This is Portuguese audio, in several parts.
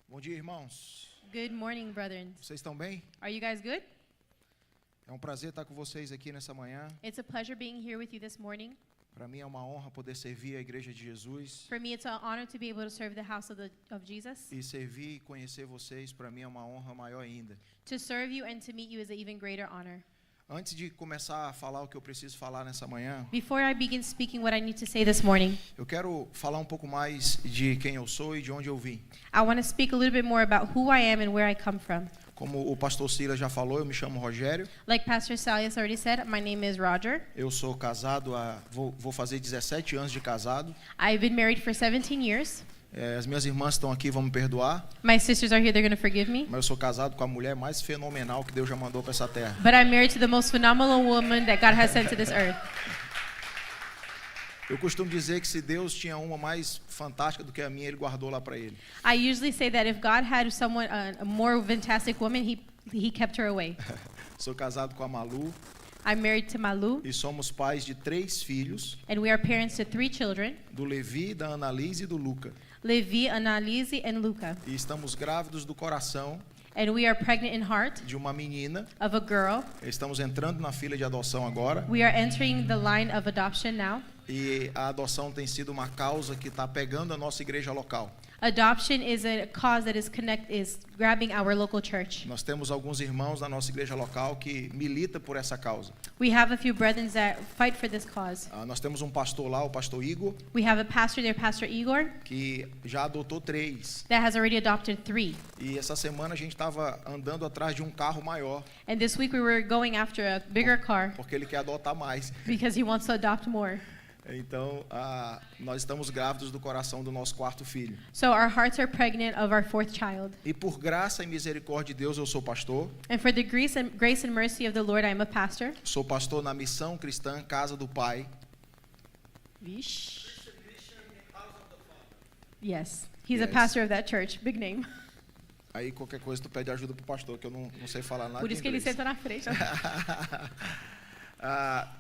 Bom dia, irmãos. Good morning, brethren. Vocês estão bem? Are you guys good? É um prazer estar com vocês aqui nessa manhã. It's a pleasure being here with you this morning. Para mim é uma honra poder servir a Igreja de Jesus. For me, it's an honor to be able to serve the house of Jesus. E servir e conhecer vocês, para mim é uma honra maior ainda. To serve you and to meet you is an even greater honor. Antes de começar a falar o que eu preciso falar nessa manhã, Before I begin speaking what I need to say this morning, eu quero falar um pouco mais de quem eu sou e de onde eu vim. I want to speak a little bit more about who I am and where I come from. Como o pastor Silas já falou, eu me chamo Rogério. Like Pastor Silas already said, my name is Roger. Eu sou casado, vou fazer 17 anos de casado. I've been married for 17 years. As minhas irmãs estão aqui, vão me perdoar. My sisters are here, they're going to forgive me. Mas eu sou casado com a mulher mais fenomenal que Deus já mandou para essa terra. But I'm married to the most phenomenal woman that God has sent to this earth. Eu costumo dizer que se Deus tinha uma mais fantástica do que a minha, Ele guardou lá para Ele. I usually say that if God had someone, a more fantastic woman, he kept her away. Sou casado com a Malu I'm married to Malu, e somos pais de 3 filhos, and we are parents to 3 children, do Levi, da Annalise e do Luca. Levi, Annalise, and Luca. E estamos grávidos do coração And we are pregnant in heart de uma menina. of a girl. Estamos entrando na fila de adoção agora. We are entering the line of adoption now. E a adoção tem sido uma causa que está pegando a nossa igreja local. Adoption is a cause that is grabbing our local church. Nós temos alguns irmãos da nossa igreja local que militam por essa causa. We have a few brethren that fight for this cause. Nós temos um pastor lá, o pastor Igor, We have a pastor there, Pastor Igor, que já adotou 3. that has already adopted 3. E essa semana a gente estava andando atrás de um carro maior, And this week we were going after a bigger car porque ele quer adotar mais. because he wants to adopt more. Então, nós estamos grávidos do coração do nosso 4º filho. So our hearts are pregnant of our 4th child. E por graça e misericórdia de Deus, eu sou pastor. And for the grace and mercy of the Lord, I am a pastor. Sou pastor na Missão Cristã Casa do Pai. Yes, he's Yes. a pastor of that church. Big name. Aí qualquer coisa tu pede ajuda pro pastor, que eu não sei falar nada Por de isso que ele inglês. senta na frente.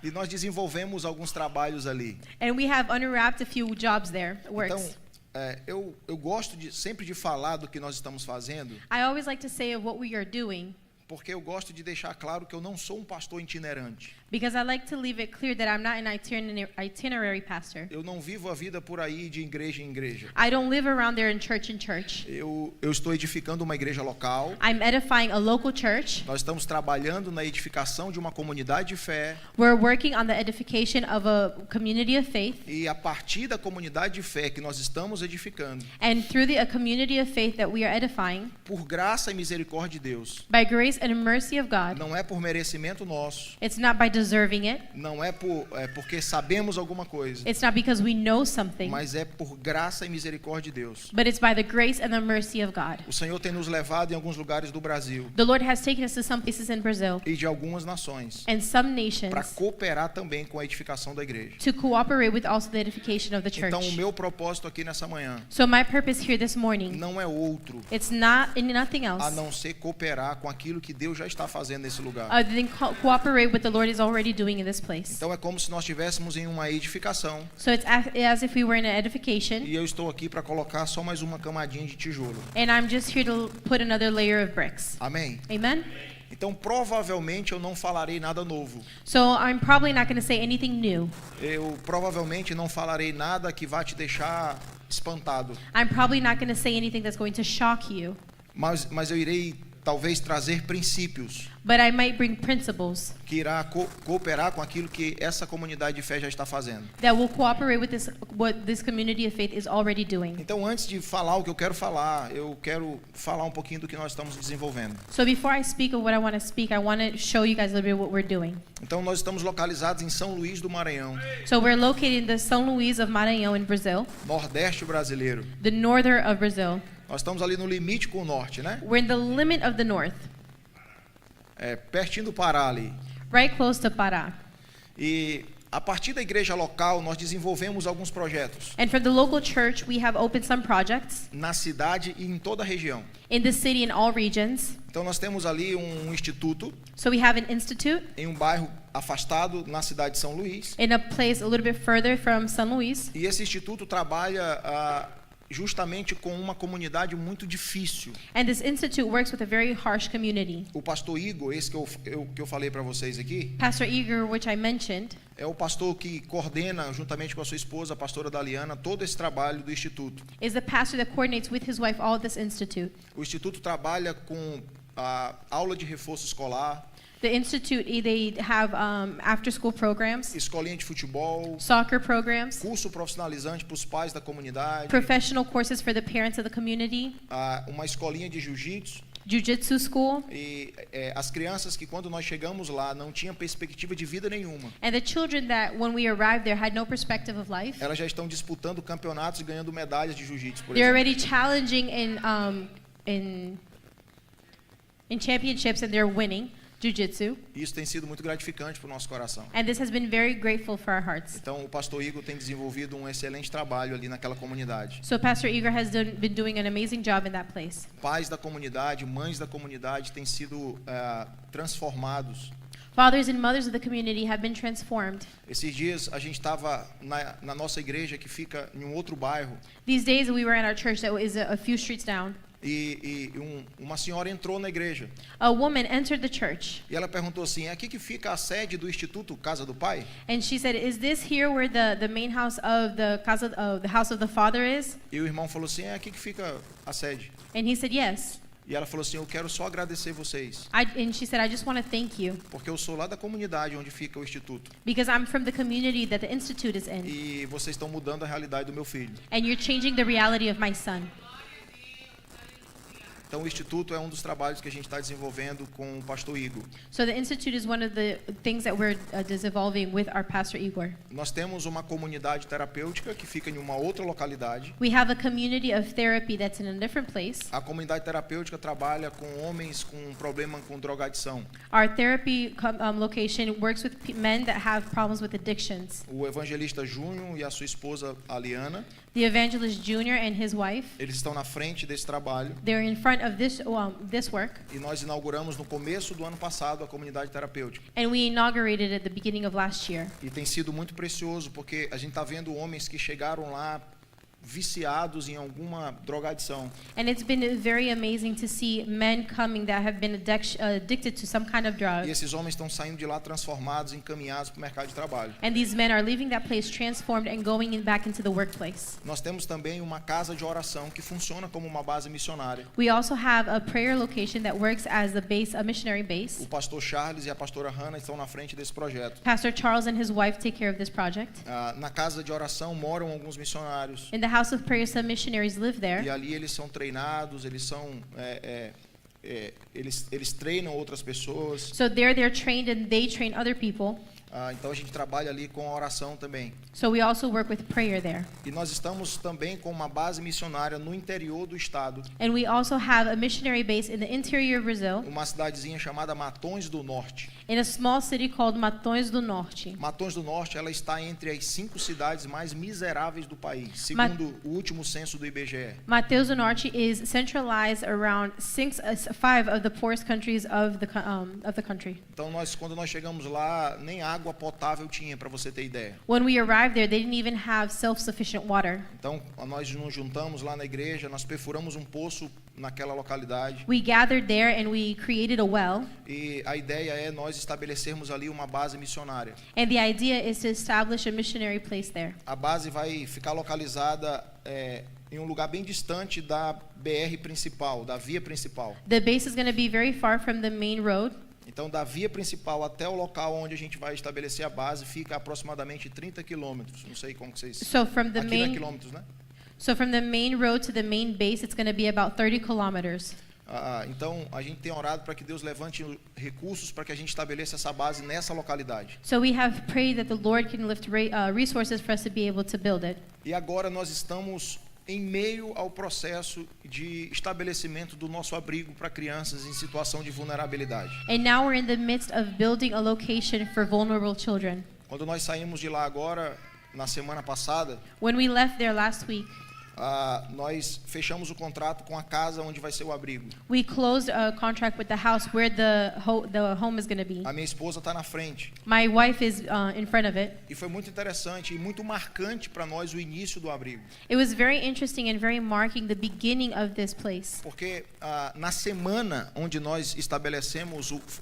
E nós desenvolvemos alguns trabalhos ali. And we have unwrapped a few jobs there, works. Então, eu gosto sempre de falar do que nós estamos fazendo, I always like to say of what we are doing porque eu gosto de deixar claro que eu não sou um pastor itinerante. because I like to leave it clear that I'm not an itinerary pastor. Eu não vivo a vida por aí de igreja em igreja. I don't live around there in church. Eu estou edificando uma igreja local. I'm edifying a local church. Nós estamos trabalhando na edificação de uma comunidade de fé. We're working on the edification of a community of faith. E a partir da comunidade de fé que nós estamos edificando, And through a community of faith that we are edifying, por graça e misericórdia de Deus, by grace and mercy of God, não é por merecimento nosso, it's not by deserving it. não é porque sabemos alguma coisa, It's not because we know something, mas é por graça e misericórdia de Deus. but it's by the grace and the mercy of God. O Senhor tem nos levado em alguns lugares do Brasil The Lord has taken us to some places in Brazil e de algumas nações and some para nations cooperar também com a edificação da igreja. to cooperate with also the edification of the Então, o church. meu propósito aqui nessa manhã So my purpose here this morning, não é outro it's not in nothing a else não ser cooperar com aquilo que Deus já está fazendo nesse lugar. other than cooperate with the Lord is already doing in this place. Então é como se nós estivéssemos em uma edificação So it's as if we were in an edification, e eu estou aqui para colocar só mais uma camadinha de tijolo. and I'm just here to put another layer of bricks. Amém? Amen? Então provavelmente eu não falarei nada novo. So I'm probably not going to say anything new. Eu provavelmente não falarei nada que vá te deixar espantado. I'm probably not going to say anything that's going to shock you. Mas eu irei talvez trazer princípios But I might bring principles que irá cooperar com aquilo que essa comunidade de fé já está fazendo. that will cooperate with what this community of faith is already doing. Então, antes de falar o que eu quero falar um pouquinho do que nós estamos desenvolvendo. So before I speak of what I want to speak, I want to show you guys a little bit what we're doing. Então, nós estamos localizados em São Luís do Maranhão, So we're located in the São Luís of Maranhão in Brazil, Nordeste brasileiro. the northern of Brazil. Nós estamos ali no limite com o norte, né? We're in the limit of the north, Pertinho do Pará ali. right close to Pará. E a partir da igreja local, nós desenvolvemos alguns projetos And from the local church, we have opened some projects na cidade e em toda a região. in the city in all regions. Então, nós temos ali um instituto So we have an institute em um bairro afastado na cidade de São Luís. in a place a little bit further from São Luís. E esse instituto trabalha justamente com uma comunidade muito difícil. And this institute works with a very harsh community. O pastor Igor, esse que eu falei para vocês aqui, Pastor Igor, which I mentioned, é o pastor que coordena, juntamente com a sua esposa, a pastora Daliana, todo esse trabalho do Instituto. is the pastor that coordinates with his wife all of this institute. O Instituto trabalha com a aula de reforço escolar, The institute, they have after-school programs, escolinha de futebol, soccer programs, curso profissionalizante para os pais da comunidade, professional courses for the parents of the community, uma escolinha de jiu-jitsu. jiu-jitsu school, E as crianças que quando nós chegamos lá não tinham perspectiva de vida nenhuma, and the children that when we arrived there had no perspective of life. elas já estão disputando campeonatos e ganhando medalhas de jiu-jitsu, por They're exemplo. already challenging in championships and they're winning jiu-jitsu, E isso tem sido muito gratificante para o nosso coração. and this has been very grateful for our hearts. Então, o pastor Igor tem desenvolvido um excelente trabalho ali naquela comunidade. So Pastor Igor has been doing an amazing job in that place. Pais da comunidade, mães da comunidade têm sido transformados. Fathers and mothers of the community have been transformed. Esses dias a gente estava na nossa igreja que fica em um outro bairro These days we were at our church that is a few streets down. e uma senhora entrou na igreja A woman entered the church e ela perguntou assim: é aqui que fica a sede do Instituto Casa do Pai? and she said, "Is this here where the main house of the house of the Father is?" E o irmão falou assim: é aqui que fica a sede. And he said, "Yes." E ela falou assim: eu quero só agradecer vocês, And she said, "I just want to thank you porque eu sou lá da comunidade onde fica o Instituto because I'm from the community that the institute is in, e vocês estão mudando a realidade do meu filho. and you're changing the reality of my son." Então, o Instituto é um dos trabalhos que a gente está desenvolvendo com o pastor Igor. So the institute is one of the things that we're developing with our Pastor Igor. Nós temos uma comunidade terapêutica que fica em uma outra localidade. We have a community of therapy that's in a different place. A comunidade terapêutica trabalha com homens com problema com drogadição. Our therapy location works with men that have problems with addictions. O evangelista Júnior e a sua esposa Aliana, The evangelist Junior and his wife, eles estão na frente desse trabalho. they're in front of this work, E nós inauguramos no começo do ano passado a comunidade terapêutica. and we inaugurated at the beginning of last year. E tem sido muito precioso, porque a gente está vendo homens que chegaram lá viciados em alguma drogadição. And it's been very amazing to see men coming that have been addicted to some kind of E drug. esses homens estão saindo de lá transformados, encaminhados para o mercado de trabalho. And these men are leaving that place transformed and going back into the workplace. Nós temos também uma casa de oração que funciona como uma base missionária. We also have a prayer location that works as a missionary O base. pastor Charles e a pastora Hannah estão na frente desse projeto. Pastor Charles and his wife take care of this project. Na casa de oração moram alguns missionários. In the house of prayer, some missionaries live E there. ali eles são treinados, eles treinam outras pessoas. So they're trained and they train other people. Então a gente trabalha ali com a oração também. So we also work with prayer there. E nós estamos também com uma base missionária no interior do estado, And we also have a missionary base in the interior of Brazil, uma cidadezinha chamada Matões do Norte. in a small city called Matões do Norte. Matões do Norte, ela está entre as 5 cidades mais miseráveis do país, segundo o último censo do IBGE. Mateus do Norte is centralized around 5 of the poorest countries of the country. Então quando nós chegamos lá, nem água potável tinha, para você ter ideia. When we arrived there, they didn't even have self-sufficient water. Então nós nos juntamos lá na igreja, nós perfuramos um poço naquela localidade. We gathered there and we created a well. E a ideia é nós estabelecermos ali uma base missionária. And the idea is to establish a missionary place there. A base vai ficar localizada em um lugar bem distante da BR principal, da via principal. The base is going to be very far from the main road. Então, da via principal até o local onde a gente vai estabelecer a base, fica aproximadamente 30 quilômetros. Não sei como que vocês... So from the Aqui não é main quilômetros, né? So from the main road to the main base, it's going to be about 30 kilometers. Então, a gente tem orado para que Deus levante recursos para que a gente estabeleça essa base nessa localidade. So we have prayed that the Lord can lift resources for us to be able to build it. E agora nós estamos em meio ao processo de estabelecimento do nosso abrigo para crianças em situação de vulnerabilidade. And now we're in the midst of building a location for vulnerable children. Quando nós saímos de lá agora, na semana passada, When we left there last week, nós fechamos o contrato com a casa onde vai ser o abrigo. We closed a contract with the house where the home is going to be. A minha esposa está na frente. My wife is in front of it. E foi muito interessante e muito marcante para nós o início do abrigo. It was very interesting and very marking the beginning of this place. Porque na semana onde nós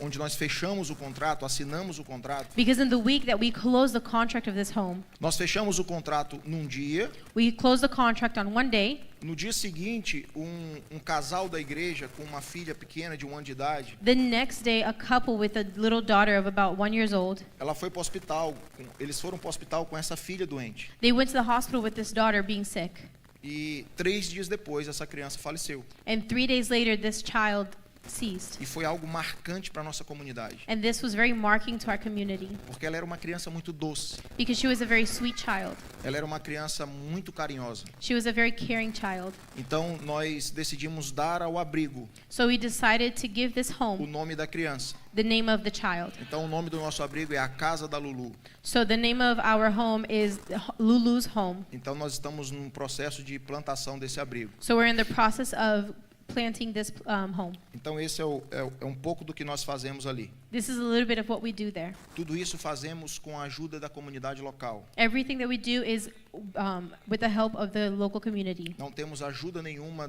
onde nós fechamos o contrato, assinamos o contrato, Because in the week that we closed the contract of this home, nós fechamos o contrato num dia. we closed the contract on one day. No dia seguinte, um casal da igreja com uma filha pequena de 1 ano de idade, The next day, a couple with a little daughter of about 1 year old, ela foi para o hospital. Eles foram para o hospital com essa filha doente. they went to the hospital with this daughter being sick. E 3 dias depois, essa criança faleceu. And 3 days later, this child ceased. E foi algo marcante para a nossa comunidade. And this was very marking to our community Porque ela era uma criança muito doce. because she was a very sweet child. Ela era uma criança muito carinhosa. She was a very caring child. Então, nós decidimos dar ao abrigo So we decided to give this o home nome da criança. the name of the child. Então, o nome do nosso abrigo é a Casa da Lulu. So the name of our home is Lulu's Home. Então, nós estamos num processo de plantação desse abrigo. So we're in the process of planting this home. Então, esse é um pouco do que nós fazemos ali. This is a little bit of what we do there. Tudo isso fazemos com a ajuda da comunidade local. Everything that we do is with the help of the local community. Não temos ajuda nenhuma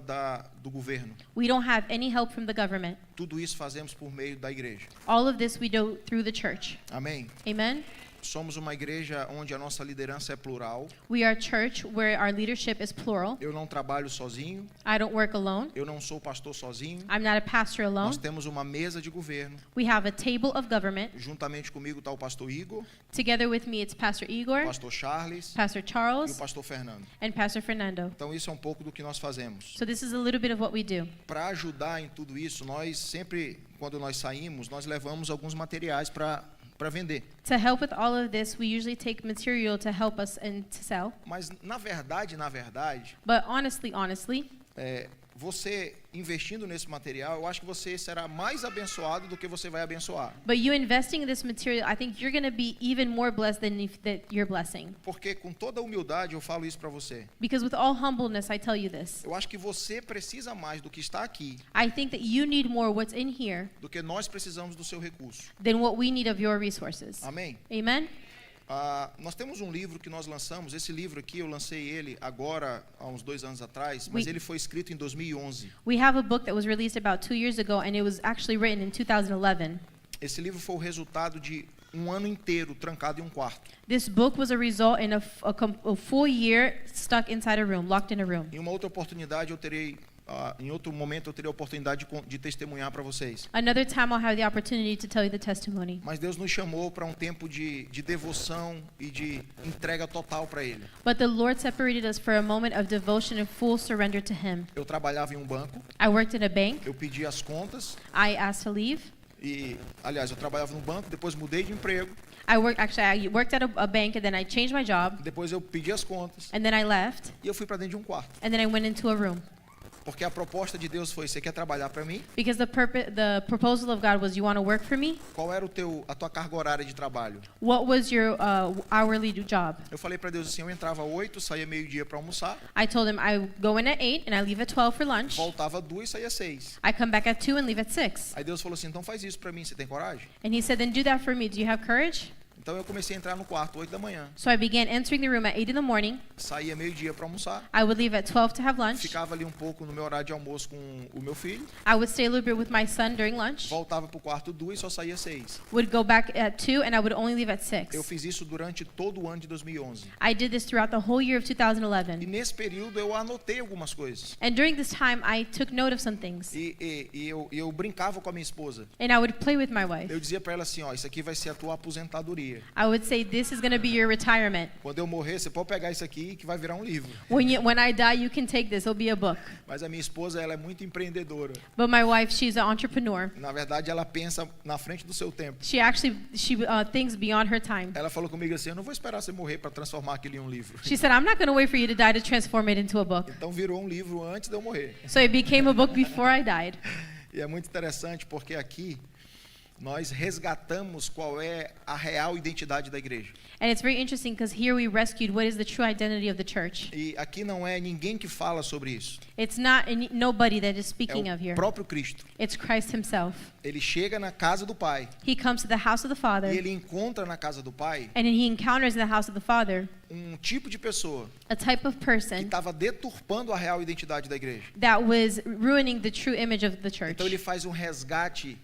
do governo. We don't have any help from the government. Tudo isso fazemos por meio da igreja. All of this we do through the church. Amém? Amen? Somos uma igreja onde a nossa liderança é plural. We are a church where our leadership is plural. Eu não trabalho sozinho. I don't work alone. Eu não sou pastor sozinho. I'm not a pastor alone. Nós temos uma mesa de governo. We have a table of government. Juntamente comigo está o pastor Igor, Together with me, it's Pastor o Igor, pastor Charles Pastor e o Charles, pastor Fernando. and Pastor Fernando. Então isso é um pouco do que nós fazemos. So this is a little bit of what we do. Para ajudar em tudo isso, nós sempre, quando nós saímos, nós levamos alguns materiais para vender. To help with all of this, we usually take material to help us and to sell. Mas na verdade, But honestly, você investindo nesse material, eu acho que você será mais abençoado do que você vai abençoar. but you investing in this material, I think you're going to be even more blessed than that you're blessing. Porque com toda humildade eu falo isso para você. Because with all humbleness, I tell you this. Eu acho que você precisa mais do que está aqui, I think that you need more what's in here do que nós precisamos do seu recurso. than what we need of your resources. Amém? Amen? Nós temos um livro que nós lançamos. Esse livro aqui, eu lancei ele agora, há uns 2 anos atrás, mas ele foi escrito em 2011. We have a book that was released about 2 years ago, and it was actually written in 2011. Esse livro foi o resultado de um ano inteiro trancado em um quarto. This book was a result in a full year stuck inside a room, locked in a room. Em uma outra oportunidade, em outro momento, eu terei a oportunidade de testemunhar para vocês. Another time I'll have the opportunity to tell you the testimony. Mas Deus nos chamou para um tempo de devoção e de entrega total para Ele. But the Lord separated us for a moment of devotion and full surrender to Him. Eu trabalhava em um banco, I worked in a bank. eu pedi as contas I asked to leave. Aliás, eu trabalhava no banco, depois mudei de emprego, I worked at a bank, and then I changed my job, depois eu pedi as contas and then I left, e eu fui para dentro de um quarto. and then I went into a room. Porque a proposta de Deus foi: você quer trabalhar para mim? Because the proposal of God was, you want to work for me? Qual era a tua carga horária de trabalho? What was your hourly job? Eu falei para Deus assim: eu entrava 8, saía meio-dia para almoçar, I told him I go in at 8 and I leave at 12 for lunch. voltava 2, saía 6. I come back at 2 and leave at 6. Aí Deus falou assim: então faz isso para mim, você tem coragem? And he said, then do that for me. Do you have courage? Então eu comecei a entrar no quarto 8 da manhã, So I began entering the room at 8 in the morning. saía meio-dia para almoçar, I would leave at 12 to have lunch. ficava ali um pouco no meu horário de almoço com o meu filho, I would stay a little bit with my son during lunch. voltava para o quarto 2 e só saía 6. Would go back at 2 and I would only leave at 6. Eu fiz isso durante todo o ano de 2011. I did this throughout the whole year of E 2011. nesse período eu anotei algumas coisas. And during this time, I took note of some things. E eu brincava com a minha esposa. And I would play with my wife. Eu dizia para ela assim: ó, isso aqui vai ser a tua aposentadoria. I would say, this is going to be your retirement. Quando eu morrer, você pode pegar isso aqui que vai virar um livro. When I die, you can take this. It'll be a book. Mas a minha esposa, ela é muito empreendedora. But my wife, she's an entrepreneur. Na verdade, ela pensa na frente do seu tempo. She thinks beyond her time. Ela falou comigo assim: eu não vou esperar você morrer para transformar aquilo em um livro. She said, I'm not going to wait for you to die to transform it into a book. Então virou um livro antes de eu morrer. So it became a book before I died. E é muito interessante porque aqui nós resgatamos qual é a real identidade da igreja. And it's very interesting because here we rescued what is the true identity of the church. E aqui não é ninguém que fala sobre isso. It's not nobody that is É speaking of o here. próprio Cristo. It's Christ himself. Ele chega na casa do Pai He comes to the house of the Father, e ele encontra na casa do Pai and he encounters in the house of the Father tipo de pessoa a type of que person estava deturpando a real identidade da igreja. that was ruining the true image of the church. Então ele faz um resgate.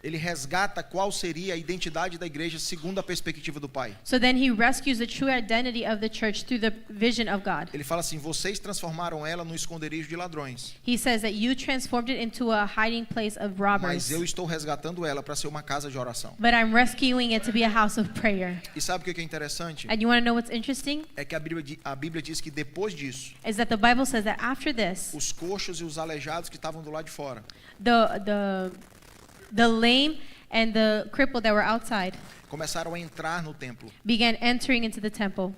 Ele resgata qual seria a identidade da igreja segundo a perspectiva do Pai. So then he rescues the true identity of the church through the vision of God. Ele fala assim: vocês transformaram ela no esconderijo de ladrões, He says that you transformed it into a hiding place of robbers, mas eu estou resgatando ela para ser uma casa de oração. but I'm rescuing it to be a house of prayer. E sabe o que é interessante? And you want to know what's interesting? É que a Bíblia diz que depois disso, Is that the Bible says that after this, os coxos e os aleijados que estavam do lado de fora the lame and the crippled that were outside começaram a entrar no templo. began entering into the temple.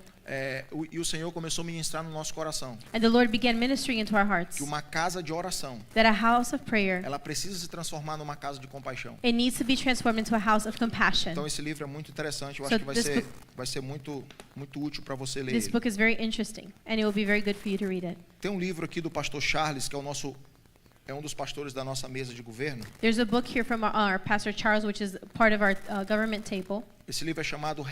E o Senhor começou a ministrar no nosso coração And the Lord began ministering into our hearts que uma casa de oração, that a house of prayer, ela precisa se transformar numa casa de compaixão. it needs to be transformed into a house of compassion. Então esse livro é muito interessante, eu So acho que this vai ser muito útil para você ler This ele. book is very interesting, and it will be very good for you to read it. Tem um livro aqui do pastor Charles, que é um dos pastores da nossa mesa de governo. There's a book here from our Pastor Charles, which is part of our government table. Esse livro é chamado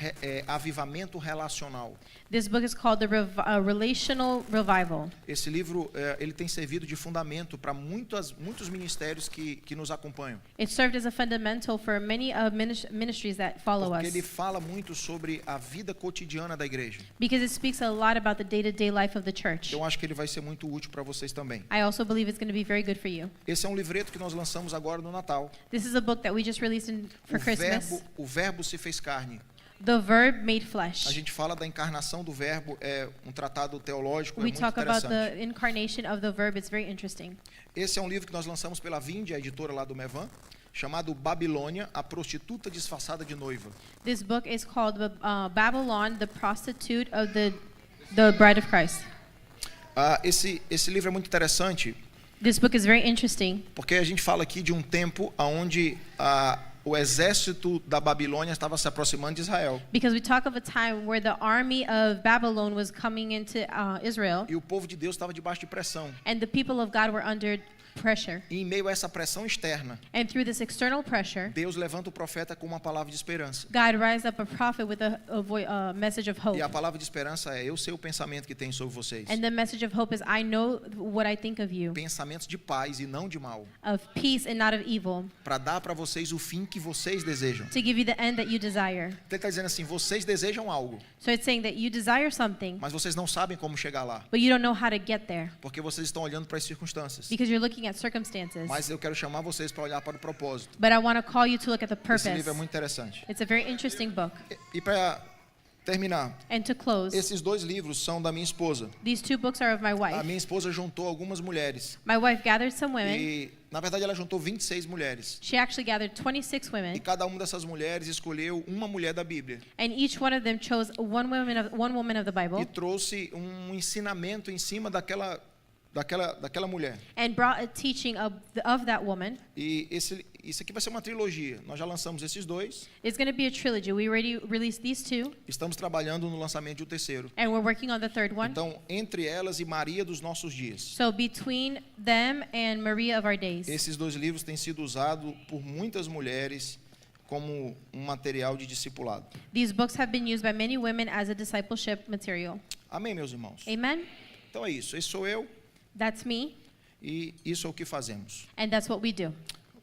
Avivamento Relacional. This book is called the Relational Revival. Esse livro ele tem servido de fundamento para muitos ministérios que nos acompanham. It served as a fundamental for many ministries that follow Porque us, ele fala muito sobre a vida cotidiana da igreja. because it speaks a lot about the day-to-day life of the church. Eu acho que ele vai ser muito útil para vocês também. I also believe it's going to be very good for you. Esse é um livreto que nós lançamos agora no Natal. This is a book that we just released for Christmas. O verbo se fez carne. The Verb Made A Flesh. gente fala da encarnação do verbo, é um tratado teológico, é We muito talk about interessante. the incarnation of the Verb. It's very interesting. Esse é um livro que nós lançamos pela Vinde, a editora lá do Mevan, chamado Babilônia, a prostituta disfarçada de noiva. This book is called Babylon, the Prostitute of the Bride of Christ. Esse livro é muito interessante, This book is very interesting porque a gente fala aqui de um tempo onde o exército da Babilônia estava se aproximando de Israel. because we talk of a time where the army of Babylon was coming into Israel, E o povo de Deus estava debaixo de pressão. and the people of God were under pressure. E em meio a essa pressão externa, And through this external pressure, Deus levanta o profeta com uma palavra de esperança. God raised up a prophet with a message of hope. E a palavra de esperança é: eu sei o pensamento que tenho sobre vocês. And the message of hope is, I know what I think of you, Pensamentos de paz e não de mal, of peace and not of evil, para dar para vocês o fim que vocês desejam. to give you the end that you desire. Então ele está dizendo assim: vocês desejam algo, So it's saying that you desire something, mas vocês não sabem como chegar lá, but you don't know how to get there porque vocês estão olhando para as circunstâncias. because you're looking at circumstances. Mas eu quero chamar vocês para olhar para o propósito. But I want to call you to look at the Esse purpose. livro é muito interessante. It's a very interesting book. E para terminar, And to close, esses dois livros são da minha esposa. these two books are of my A wife. minha esposa juntou algumas mulheres. My wife gathered some women. E, na verdade, ela juntou 26 mulheres. She actually gathered 26 E women, cada uma dessas mulheres escolheu uma mulher da Bíblia. and each one of them chose one woman of the E Bible trouxe um ensinamento em cima daquela mulher. and brought a teaching of that woman. E isso aqui vai ser uma trilogia. Nós já lançamos esses dois. It's going to be a trilogy. We already released these two, Estamos trabalhando no lançamento de um terceiro. and we're working on the third one. Então, entre elas e Maria dos nossos dias. So between them and Maria of our days, Esses dois livros têm sido usados por muitas mulheres como um material de discipulado. these books have been used by many women as a discipleship material. Amém, meus irmãos? Amen? Então é isso. Esse sou eu That's me, e isso é o que fazemos. and that's what we do.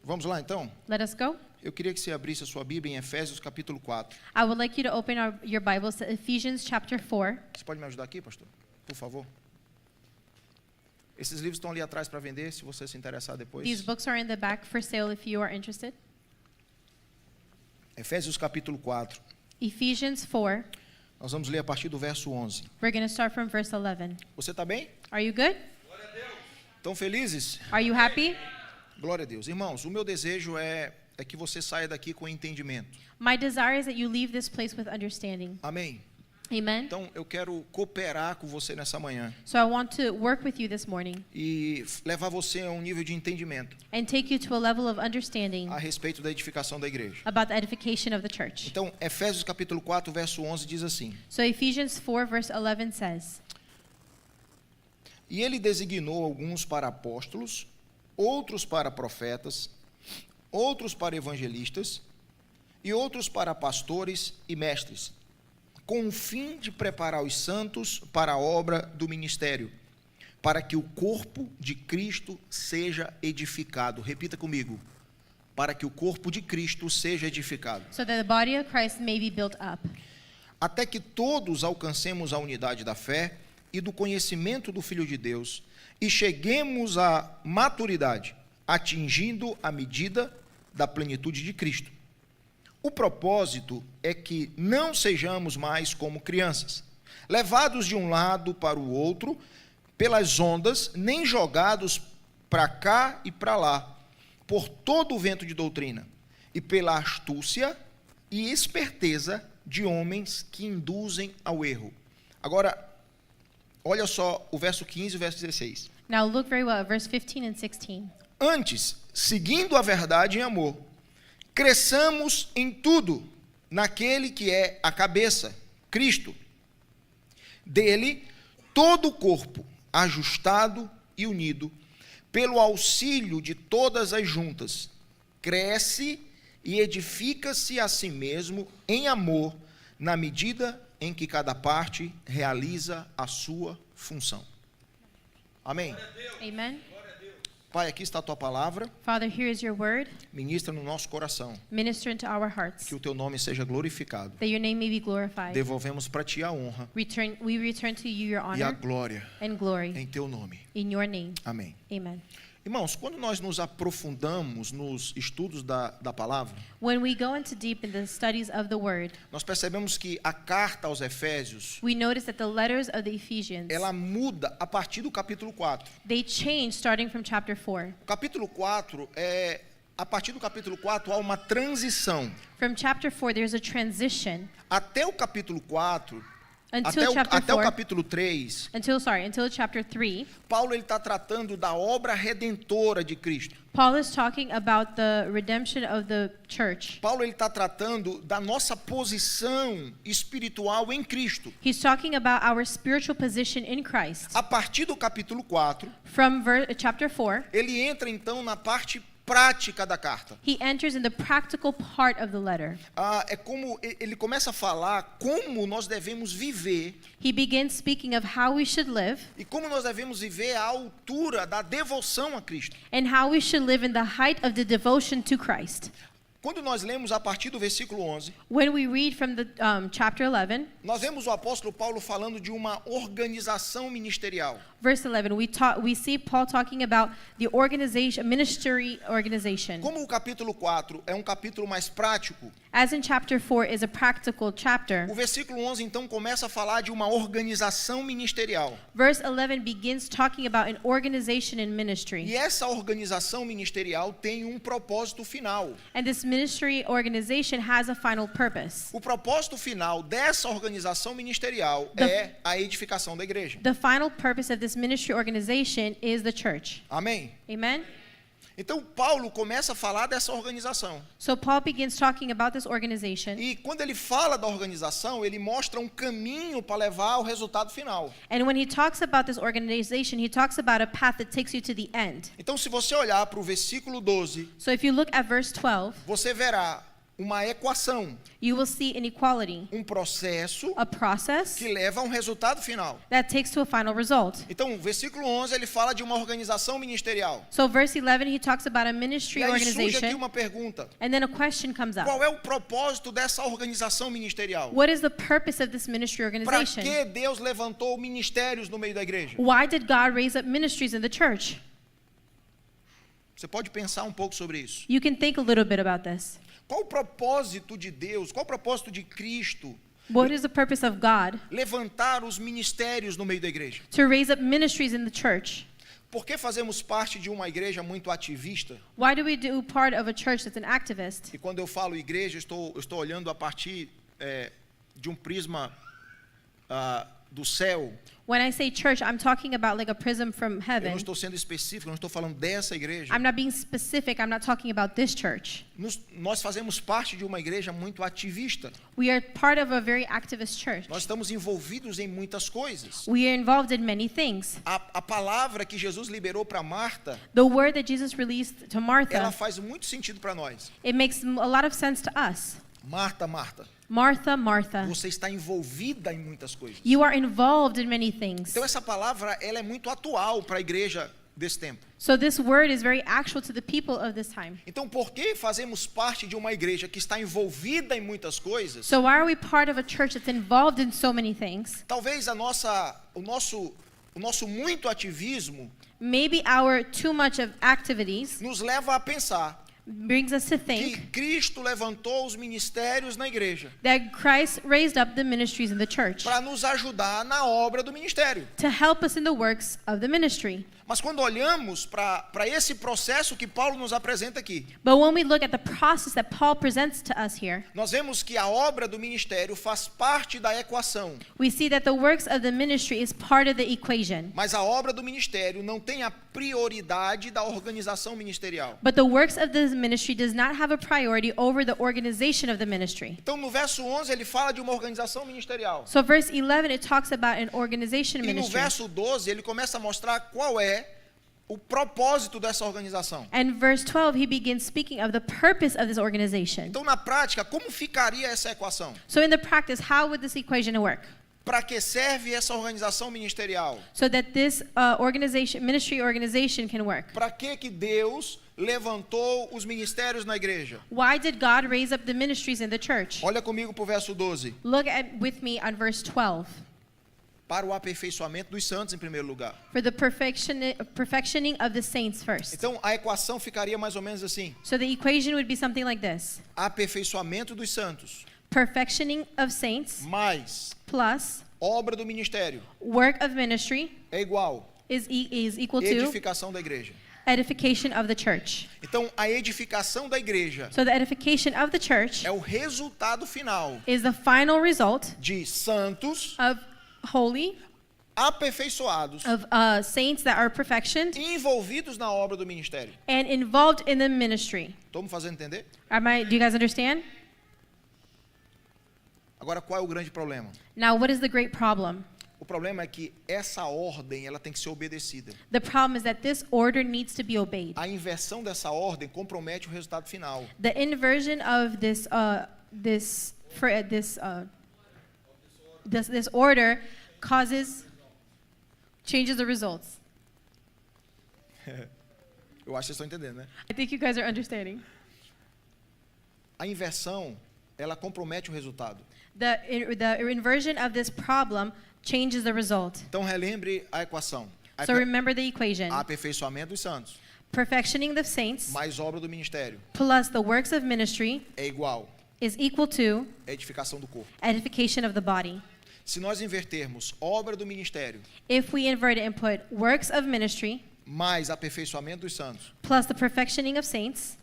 Vamos lá, então? Let us go. Eu queria que você abrisse a sua Bíblia em Efésios capítulo 4. I would like you to open your Bibles to Ephesians chapter 4. Você pode me ajudar aqui, pastor? Por favor. Esses livros estão ali atrás para vender, se você se interessar depois. These books are in the back for sale if you are interested. Efésios capítulo 4. Ephesians 4. Nós vamos ler a partir do verso 11. We're going to start from verse 11. Você está bem? Are you good? Estão felizes? Are you happy? Glória a Deus. Irmãos, o meu desejo é que você saia daqui com entendimento. My desire is that you leave this place with understanding. Amém? Amen. Então, eu quero cooperar com você nessa manhã So I want to work with you this morning e levar você a um nível de entendimento and take you to a level of understanding a respeito da edificação da igreja. about the edification of the church. Então, Efésios capítulo 4, verso 11 diz assim: So Ephesians 4 verse 11 says, E ele designou alguns para apóstolos, outros para profetas, outros para evangelistas e outros para pastores e mestres, com o fim de preparar os santos para a obra do ministério, para que o corpo de Cristo seja edificado. Repita comigo: para que o corpo de Cristo seja edificado, so that the body of Christ may be built up, até que todos alcancemos a unidade da fé e do conhecimento do Filho de Deus e cheguemos à maturidade, atingindo a medida da plenitude de Cristo. O propósito é que não sejamos mais como crianças, levados de um lado para o outro pelas ondas, nem jogados para cá e para lá, por todo o vento de doutrina, e pela astúcia e esperteza de homens que induzem ao erro. Agora, olha só o verso 15 e o verso 16. Now look very well at verse 15 and 16. Antes, seguindo a verdade em amor, cresçamos em tudo naquele que é a cabeça, Cristo. Dele, todo o corpo, ajustado e unido, pelo auxílio de todas as juntas, cresce e edifica-se a si mesmo em amor, na medida em que cada parte realiza a sua função. Amém? Amen. Pai, aqui está a tua palavra, Father, here is your word. ministra no nosso coração, Minister into our hearts, que o teu nome seja glorificado. that your name may be glorified. Devolvemos para ti a honra We return to you your e a honor glória and glory em teu nome. in your name. Amém. Amen. Irmãos, quando nós nos aprofundamos nos estudos da palavra, When we go into deep in the studies of the word, nós percebemos que a carta aos Efésios, we notice that the letters of the Ephesians, ela muda a partir do capítulo 4. they change starting from chapter 4. O capítulo 4 a partir do capítulo 4 há uma transição. From chapter 4, there's a transition Até o capítulo 4, until chapter até o 4, capítulo 3, until chapter 3. Paulo está tratando da obra redentora de Cristo. Paul is talking about the redemption of the church. Paulo está tratando da nossa posição espiritual em Cristo. He's talking about our spiritual position in Christ. A partir do capítulo 4, From chapter 4, ele entra então na parte prática da carta. he enters in the practical part of the letter. É como ele começa a falar como nós devemos viver He begins speaking of how we should live e como nós devemos viver à altura da devoção a Cristo. and how we should live in the height of the devotion to Christ. Quando nós lemos a partir do versículo 11, When we read from the chapter 11, nós vemos o apóstolo Paulo falando de uma organização ministerial. verse 11, we see Paul talking about the organization, ministry organization. Como o capítulo 4 é um capítulo mais prático, As in chapter 4 is a practical chapter, o versículo 11 então começa a falar de uma organização ministerial. verse 11 begins talking about an organization in E ministry. essa organização ministerial tem um propósito final. And this ministry organization has a final purpose. O propósito final dessa organização ministerial The- é a edificação da igreja. The final purpose of this ministry organization is the church. Amém? Amen? Então Paulo começa a falar dessa organização. So Paul begins talking about this organization. E quando ele fala da organização, ele mostra um caminho para levar ao resultado final. And when he talks about this organization, he talks about a path that takes you to the end. Então, se você olhar para o versículo 12, So if you look at verse 12, você verá uma equação, you will see inequality, um processo a process que leva a um resultado final. that takes to a final result. Então, o versículo 11, ele fala de uma organização ministerial. So verse 11, he talks about a ministry E aí surge aqui organization. uma pergunta. And then a question comes up. Qual é o propósito dessa organização ministerial? What is the purpose of this ministry Para organization? que Deus levantou ministérios no meio da igreja? Why did God raise up ministries in the church? Você pode pensar um pouco sobre isso. You can think a little bit about this. Qual o propósito de Deus? Qual o propósito de Cristo What is the purpose of God levantar os ministérios no meio da igreja? to raise up ministries in the church? Por que fazemos parte de uma igreja muito ativista? Why do we do part of a church that's an activist? E quando eu falo igreja, eu estou olhando a partir de um prisma do céu, When I say church, I'm talking about like a prism from eu não heaven. estou sendo específico, eu não estou falando dessa igreja. I'm not being specific. I'm not talking about this church. Nós fazemos parte de uma igreja muito ativista. We are part of a very activist church. Nós estamos envolvidos em muitas coisas. We are involved in many things. A palavra que Jesus liberou para Marta, The word that Jesus released to ela Martha, faz muito sentido para nós. it makes a lot of sense to us. Marta, Marta, Martha, Martha, você está envolvida em muitas coisas. you are involved in many things. Então essa palavra, ela é muito atual para a igreja desse tempo. So this word is very actual to the people of this time. Então, por que fazemos parte de uma igreja que está envolvida em muitas coisas? So why are we part of a church that's involved in so many things? Talvez o nosso muito ativismo Maybe our too much of activities nos leva a pensar brings us to que think Cristo levantou os ministérios na igreja that Christ raised up the ministries in the church para nos ajudar na obra do ministério. to help us in the works of the ministry. Mas quando olhamos para esse processo que Paulo nos apresenta aqui, But when we look at the process that Paul presents to us here, nós vemos que a obra do ministério faz parte da equação, we see that the works of the ministry is part of the equation. mas a obra do ministério não tem a prioridade da organização ministerial. But the works of the ministry does not have a priority over the organization of the ministry. Então, no verso 11, ele fala de uma organização ministerial. So verse 11, it talks about an organization E no ministry. verso 12, ele começa a mostrar qual é o propósito dessa organização. And verse 12, he begins speaking of the purpose of this organization. Então, na prática, como ficaria essa equação? So in the practice, how would this equation work? Para que serve essa organização ministerial? So that this ministry organization can work. Para que Deus levantou os ministérios na igreja? Why did God raise up the ministries in the church? Olha comigo para o verso 12. Look with me on verse 12. Para o aperfeiçoamento dos santos, em primeiro lugar. For the perfectioning of the saints first. Então, a equação ficaria mais ou menos assim. So the equation would be something like this. Aperfeiçoamento dos santos, Perfectioning of saints mais plus obra do ministério, work of ministry é igual is equal to edificação da igreja. edification of the church. Então, a edificação da igreja So the edification of the church é o resultado final is the final result de santos of holy, aperfeiçoados of saints that are perfectioned envolvidos na obra do ministério. and involved in the ministry. Estou me fazendo entender? Do you guys understand? Agora, qual é o grande problema? Now, what is the great problem? O problema é que essa ordem ela tem que ser obedecida. The problem is that this order needs to be obeyed. A inversão dessa ordem compromete o resultado final. The inversion of this order changes the results. Eu acho que vocês estão entendendo, né? I think you guys are understanding. A inversão, ela compromete o resultado. The inversion of this problem changes the result. Então relembre a equação. So remember the equation. Aperfeiçoamento dos santos Perfectioning the saints mais obra do ministério plus the works of ministry é igual is equal to edificação do corpo. edification of the body. Se nós invertermos obra do ministério If we invert it and put works of ministry mais aperfeiçoamento dos santos, plus the perfectioning of saints,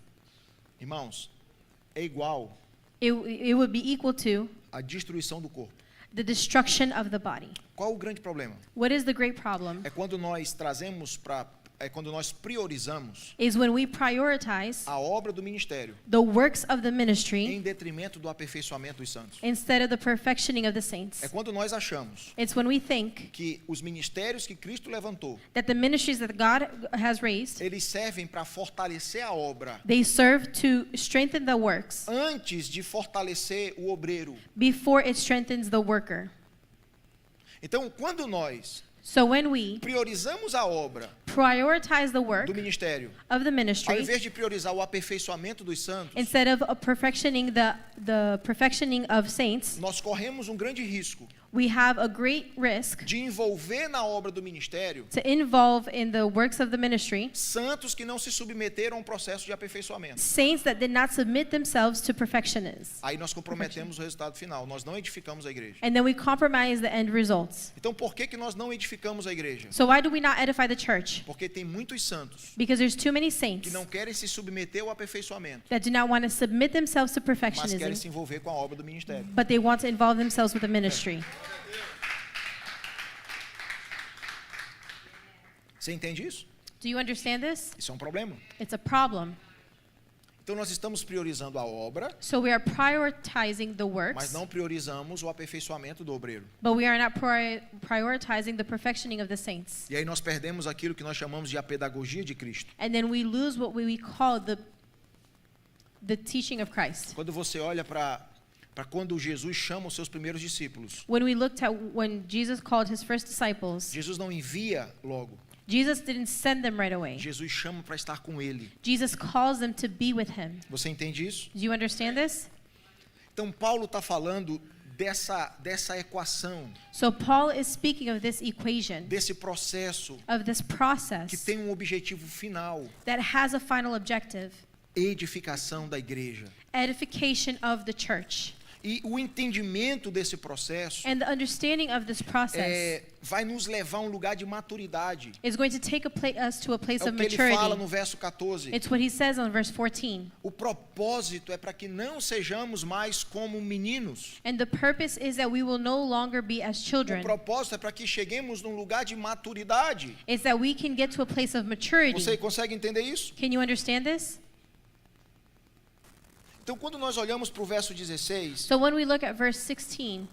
irmãos, é igual it would be equal to a destruição do corpo. the destruction of the body. Qual o grande problema? What is the great problem? É quando nós priorizamos Is when we prioritize a obra do ministério the works of the ministry em detrimento do aperfeiçoamento dos santos. instead of the perfectioning of the saints. É quando nós achamos It's when we think que os ministérios que Cristo levantou, that the ministries that God has raised, eles servem para fortalecer a obra they serve to strengthen the works antes de fortalecer o obreiro. before it strengthens the worker. Então, quando nós So when we priorizamos a obra prioritize the work do ministério, of the ao ministry invés de priorizar o aperfeiçoamento dos santos, instead of perfectioning the perfectioning of saints, nós corremos um grande risco we have a great risk de envolver na obra do ministério to involve in the works of the ministry santos que não se submeteram a um processo de aperfeiçoamento. saints that did not submit themselves to perfectionists. Aí nós comprometemos o resultado final. Nós não edificamos a igreja. And then we compromise the end results. Então, por que nós não edificamos a igreja? So why do we not edify the church? Porque tem muitos santos Because there's too many que saints não querem se submeter ao aperfeiçoamento, that do not want to submit themselves to mas querem perfectionism, se envolver com a obra do ministério. but they want to involve themselves with the ministry. Você entende isso? Do you understand this? Isso é um problema. It's a problem. Então nós estamos priorizando a obra, So we are prioritizing the mas works, não priorizamos o aperfeiçoamento do obreiro. but we are not prioritizing the perfectioning of the saints. E aí nós perdemos aquilo que nós chamamos de a pedagogia de Cristo. And then we lose what we call the teaching of Christ. Quando você olha para quando Jesus chama os seus primeiros discípulos, When we looked at when Jesus called his first disciples, Jesus não envia logo. Jesus didn't send them right away. Jesus chama para estar com ele. Jesus calls them to be with him. Você entende isso? Do you understand this? Então Paulo está falando dessa equação, So Paul is speaking of this equation, desse processo of this que process tem um objetivo final: that has a final objective, edificação da igreja. edification of the church. E o entendimento desse processo And the understanding of this process vai nos levar a um lugar de maturidade. is going to take us to a place É o of que ele fala maturity. no verso 14. It's what he says on verse 14. O propósito é para que não sejamos mais como meninos. And the purpose is that we will no longer be as O children. propósito é para que cheguemos num lugar de maturidade. It's that we can get to a place of maturity. Você consegue entender isso? Can you understand this? Então, quando nós olhamos para o verso 16, So when we look at verse 16,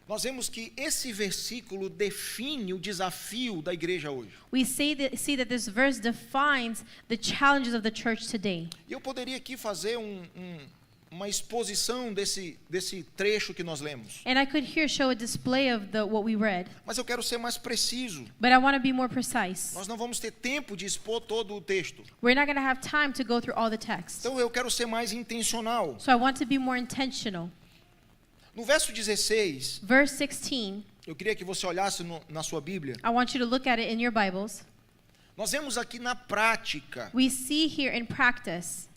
nós vemos que esse versículo define o desafio da igreja hoje. we see that this verse defines the challenges of the church today. E eu poderia aqui fazer uma exposição desse trecho que nós lemos. And I could here show a display of what we read, Mas eu quero ser mais preciso. but I want to be more precise. Nós não vamos ter tempo de expor todo o texto. We're not going to have time to go through all the text. Então eu quero ser mais intencional. So I want to be more intentional. No verso 16, Verse 16, eu queria que você olhasse na sua Bíblia. I want you to look at it in your Bibles. Nós vemos aqui na prática We see here in practice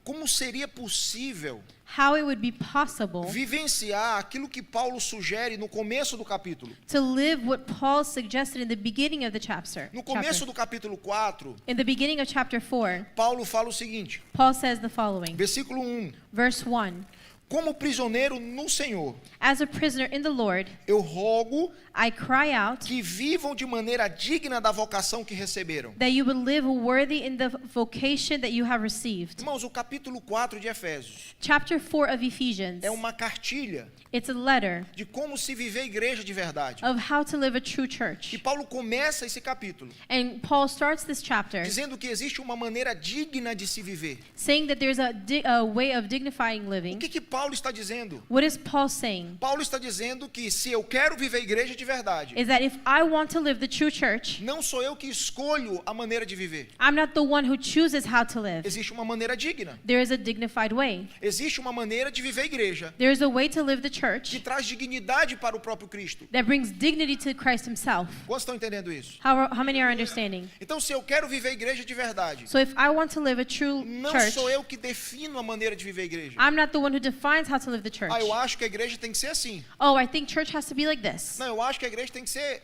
como seria possível how it would be possible vivenciar aquilo que Paulo sugere no começo do capítulo. to live what Paul suggested in the beginning of the chapter. No começo do capítulo 4, In the beginning of chapter 4, Paulo fala o seguinte, Paul says the following. versículo 1. Verse 1, Como prisioneiro no Senhor, as a prisoner in the Lord, eu rogo I cry out que vivam de maneira digna da vocação que receberam. that you would live worthy in the vocation that you have received. Irmãos, o capítulo 4 de Efésios Chapter 4 of Ephesians, é uma cartilha it's a letter de como se viver igreja de verdade. of how to live a true E church. Paulo começa esse capítulo And Paul starts this chapter dizendo que existe uma maneira digna de se viver. saying that there's a way of dignifying O living. que Paulo está dizendo? What is Paul saying? Paulo está dizendo que se eu quero viver igreja de verdade, Is that if I want to live the true church, não sou eu que escolho a maneira de viver. I'm not the one who chooses how to live. Existe uma maneira digna. There is a dignified way. Existe uma maneira de viver igreja There is a way to live the que church traz dignidade para o próprio Cristo. that brings dignity to Christ himself. Quantos estão entendendo isso? How many are understanding? Então, se eu quero viver igreja de verdade, So if I want to live a true não church, sou eu que defino a maneira de viver igreja. I'm not the one who defines how to live the church. Eu acho que a igreja tem que ser assim. Oh, I think church has to be like this. Não, eu acho que a igreja tem que ser...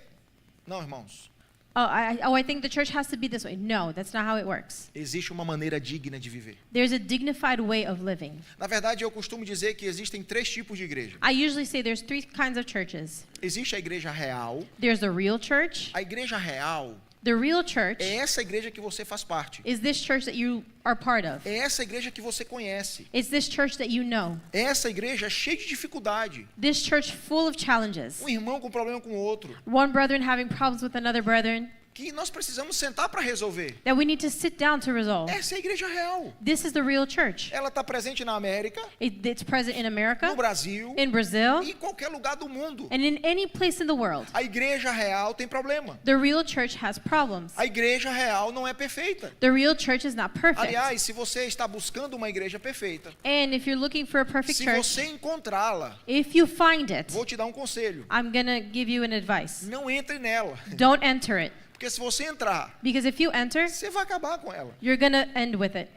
Não, irmãos. I think the church has to be this way. No, that's not how it works. Existe uma maneira digna de viver. There's a dignified way of living. Na verdade, eu costumo dizer que existem 3 tipos de igreja. I usually say there's 3 kinds of churches. Existe a igreja real. There's the real church. A igreja real The real church é essa igreja que você faz parte. is this church that you are part of. É essa igreja que você conhece. It's this church that you know. É essa igreja cheia de dificuldade. This church full of challenges. Um irmão com problema com o outro. One brethren having problems with another brethren Que nós precisamos sentar para resolver. that we need to sit down to resolve. Essa é a igreja real. This is the real church. Ela está presente na América, It's present in no America, Brasil in Brazil, e em qualquer lugar do mundo. and in any place in the world. A igreja real tem problema. The real church has problems. A igreja real não é perfeita. The real church is not perfect. Aliás, se você está buscando uma igreja perfeita, And if you're looking for a perfect se church, você encontrá-la, if you find it, vou te dar um conselho. I'm going to give you an advice. Não entre nela. Don't enter it. Porque se você entrar, Because if you enter, você vai acabar com ela. you're going to end with it.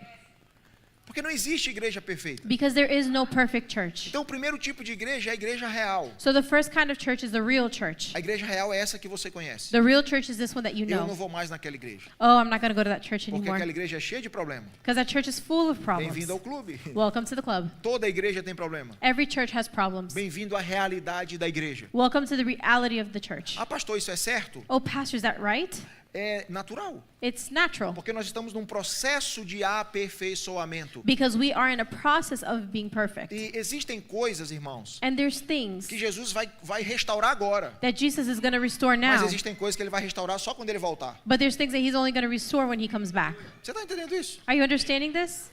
Porque não existe igreja perfeita. Because there is no perfect church. Então, o primeiro tipo de igreja é a igreja real. So the first kind of church is the real church. A igreja real é essa que você conhece. The real church is this one that you Eu não know. vou mais naquela igreja. Oh, I'm not going to go to that church Porque anymore. aquela igreja é cheia de problemas. Because that church is full of problems. Bem-vindo ao clube. Welcome to the club. Toda igreja tem problema. Every church has problems. Bem-vindo à realidade da igreja. Welcome to the reality of the church. Ah, pastor, isso é certo? Oh, pastor, is that right? É natural. It's natural. Porque nós estamos num processo de aperfeiçoamento. Because we are in a process of being perfect. E existem coisas, irmãos, And there's things que Jesus vai restaurar agora. that Jesus is going to restore Mas now. existem coisas que ele vai restaurar só quando ele voltar. But there's things that he's only going to restore when he comes back. Você está entendendo isso? Are you understanding this?